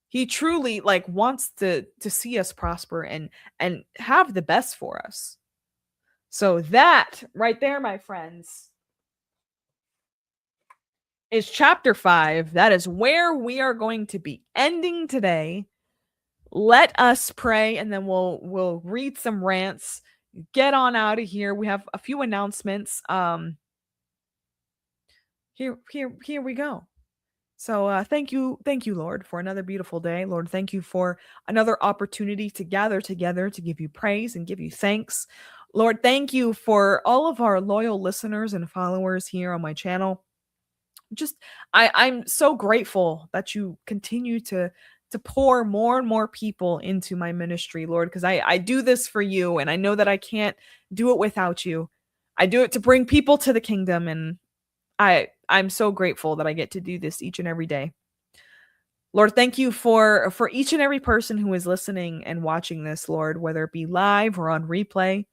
He truly wants to see us prosper and have the best for us. So that right there, my friends, is chapter 5. That is where we are going to be ending today. Let us pray, and then we'll read some rants, get on out of here. We have a few announcements. Here we go. So thank you, Lord, for another beautiful day. Lord, thank you for another opportunity to gather together to give you praise and give you thanks. Lord, thank you for all of our loyal listeners and followers here on my channel. I'm so grateful that you continue to pour more and more people into my ministry, Lord, because I do this for you, and I know that I can't do it without you. I do it to bring people to the kingdom, and I'm so grateful that I get to do this each and every day. Lord, thank you for each and every person who is listening and watching this, Lord, whether it be live or on replay.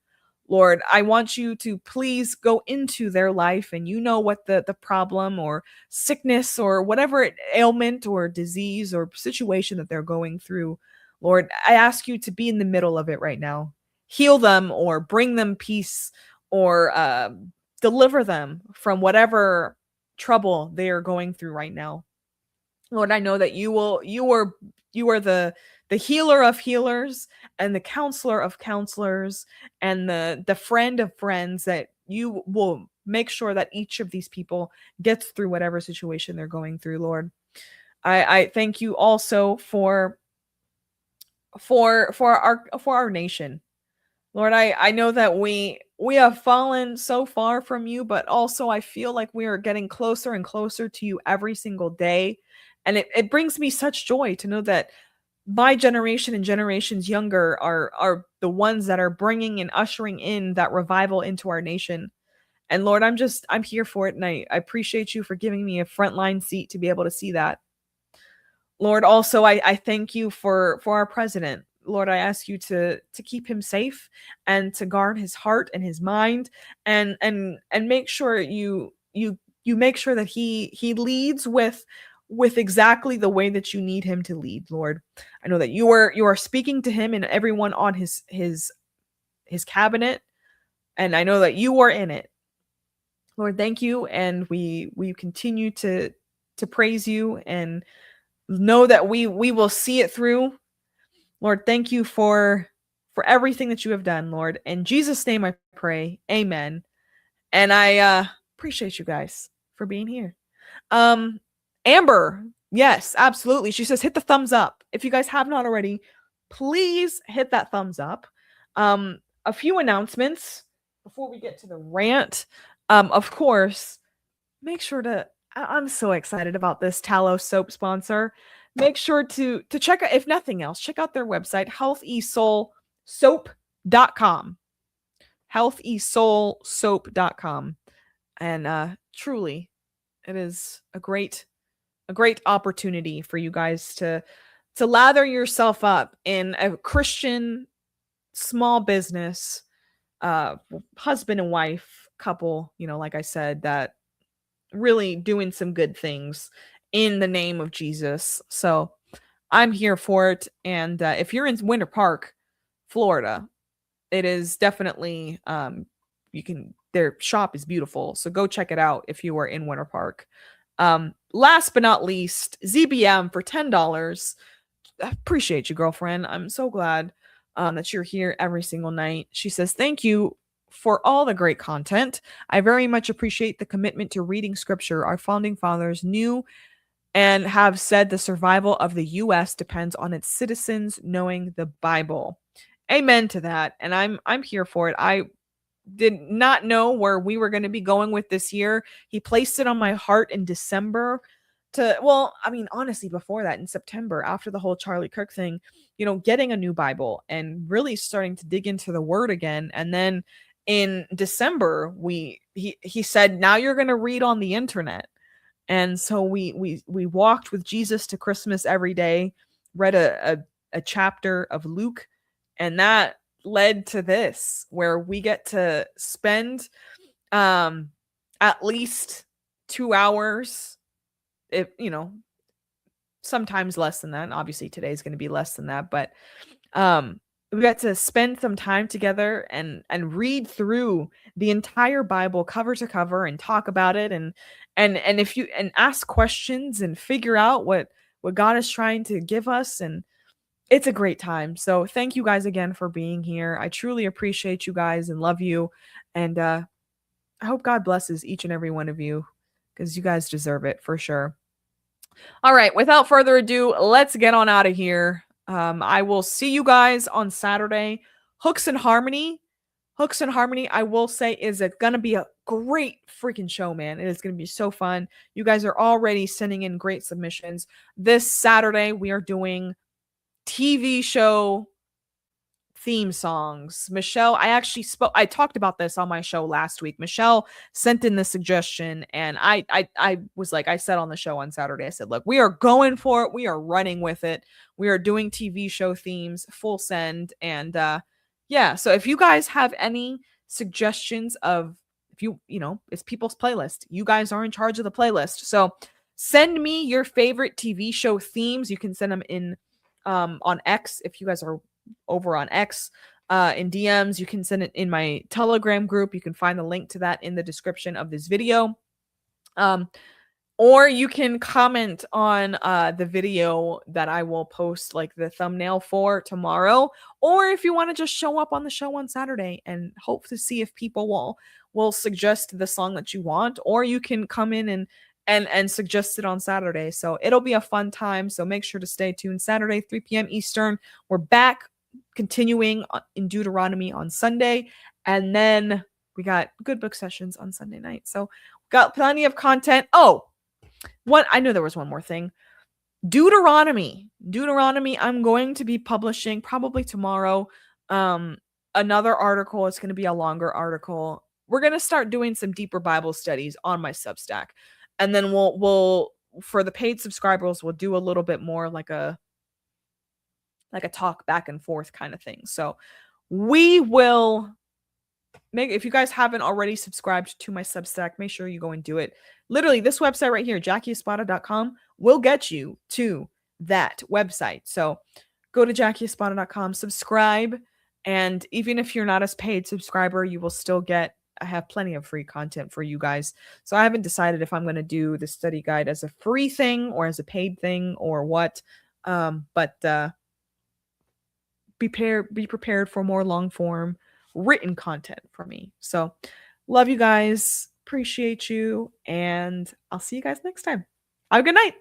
Lord, I want you to please go into their life, and you know what the problem or sickness or whatever ailment or disease or situation that they're going through. Lord, I ask you to be in the middle of it right now. Heal them or bring them peace or deliver them from whatever trouble they are going through right now. Lord, I know that you are the healer of healers and the counselor of counselors and the friend of friends, that you will make sure that each of these people gets through whatever situation they're going through, Lord. I thank you also for our nation. Lord, I know that we have fallen so far from you, but also I feel like we are getting closer and closer to you every single day. And it brings me such joy to know that my generation and generations younger are the ones that are bringing and ushering in that revival into our nation. And Lord, I'm here for it, and I appreciate you for giving me a frontline seat to be able to see that. Lord, also I thank you for our president. Lord, I ask you to keep him safe and to guard his heart and his mind, and make sure you make sure that he leads with exactly the way that you need him to lead, Lord. I know that you are speaking to him and everyone on his cabinet, and I know that you are in it. Lord, thank you, and we continue to praise you and know that we will see it through. Lord, thank you for everything that you have done, Lord. In Jesus' name I pray. Amen. And I appreciate you guys for being here. Um Amber, yes, absolutely. She says hit the thumbs up. If you guys have not already, please hit that thumbs up. A few announcements before we get to the rant. Of course, make sure to I'm so excited about this tallow soap sponsor. Make sure to check out, if nothing else, check out their website, healthesoulsoap.com. healthesoulsoap.com. And truly, it is a great opportunity for you guys to lather yourself up in a Christian small business, husband and wife couple, like I said, that really doing some good things in the name of Jesus. So I'm here for it. And if you're in Winter Park, Florida, it is definitely their shop is beautiful. So go check it out if you are in Winter Park. Last but not least, ZBM for $10. I appreciate you, girlfriend. I'm so glad that you're here every single night. She says, thank you for all the great content. I very much appreciate the commitment to reading scripture. Our founding fathers knew and have said the survival of the US depends on its citizens knowing the Bible. Amen to that. And I'm here for it. I did not know where we were going to be going with this year. He placed it on my heart in December honestly, before that, in September, after the whole Charlie Kirk thing, getting a new Bible and really starting to dig into the word again. And then in December, he said, now you're going to read on the internet. And so we walked with Jesus to Christmas every day, read a chapter of Luke, and that led to this, where we get to spend at least 2 hours, if sometimes less than that. Obviously today's going to be less than that, but we got to spend some time together and read through the entire Bible cover to cover and talk about it, and if you and ask questions and figure out what God is trying to give us. And it's a great time. So thank you guys again for being here. I truly appreciate you guys and love you. And I hope God blesses each and every one of you, because you guys deserve it for sure. All right, without further ado, let's get on out of here. I will see you guys on Saturday. Hooks and Harmony. Hooks and Harmony, I will say, is it going to be a great freaking show, man. It is going to be so fun. You guys are already sending in great submissions. This Saturday, we are doing TV show theme songs. Michelle, I talked about this on my show last week. Michelle sent in the suggestion, and I was like, I said on the show on Saturday, I said, look, we are going for it. We are running with it. We are doing TV show themes, full send. And yeah, so if you guys have any suggestions of, if it's people's playlist. You guys are in charge of the playlist. So send me your favorite TV show themes. You can send them in on X if you guys are over on X. In DMs, you can send it in my Telegram group. You can find the link to that in the description of this video. Or you can comment on the video that I will post, like the thumbnail for tomorrow. Or if you want to just show up on the show on Saturday and hope to see if people will suggest the song that you want. Or you can come in and suggest it on Saturday. So it'll be a fun time. So make sure to stay tuned. Saturday, 3 p.m. Eastern. We're back continuing in Deuteronomy on Sunday. And then we got good book sessions on Sunday night. So got plenty of content. Oh, I know there was one more thing. Deuteronomy, I'm going to be publishing probably tomorrow. Another article. It's going to be a longer article. We're going to start doing some deeper Bible studies on my Substack. And then we'll for the paid subscribers, we'll do a little bit more like a talk back and forth kind of thing. So we will if you guys haven't already subscribed to my Substack, make sure you go and do it. Literally, this website right here, JackieEspada.com, will get you to that website. So go to JackieEspada.com, subscribe, and even if you're not a paid subscriber, you will still I have plenty of free content for you guys. So I haven't decided if I'm going to do the study guide as a free thing or as a paid thing or what. But be prepared for more long form written content for me. So love you guys, appreciate you, and I'll see you guys next time. Have a good night.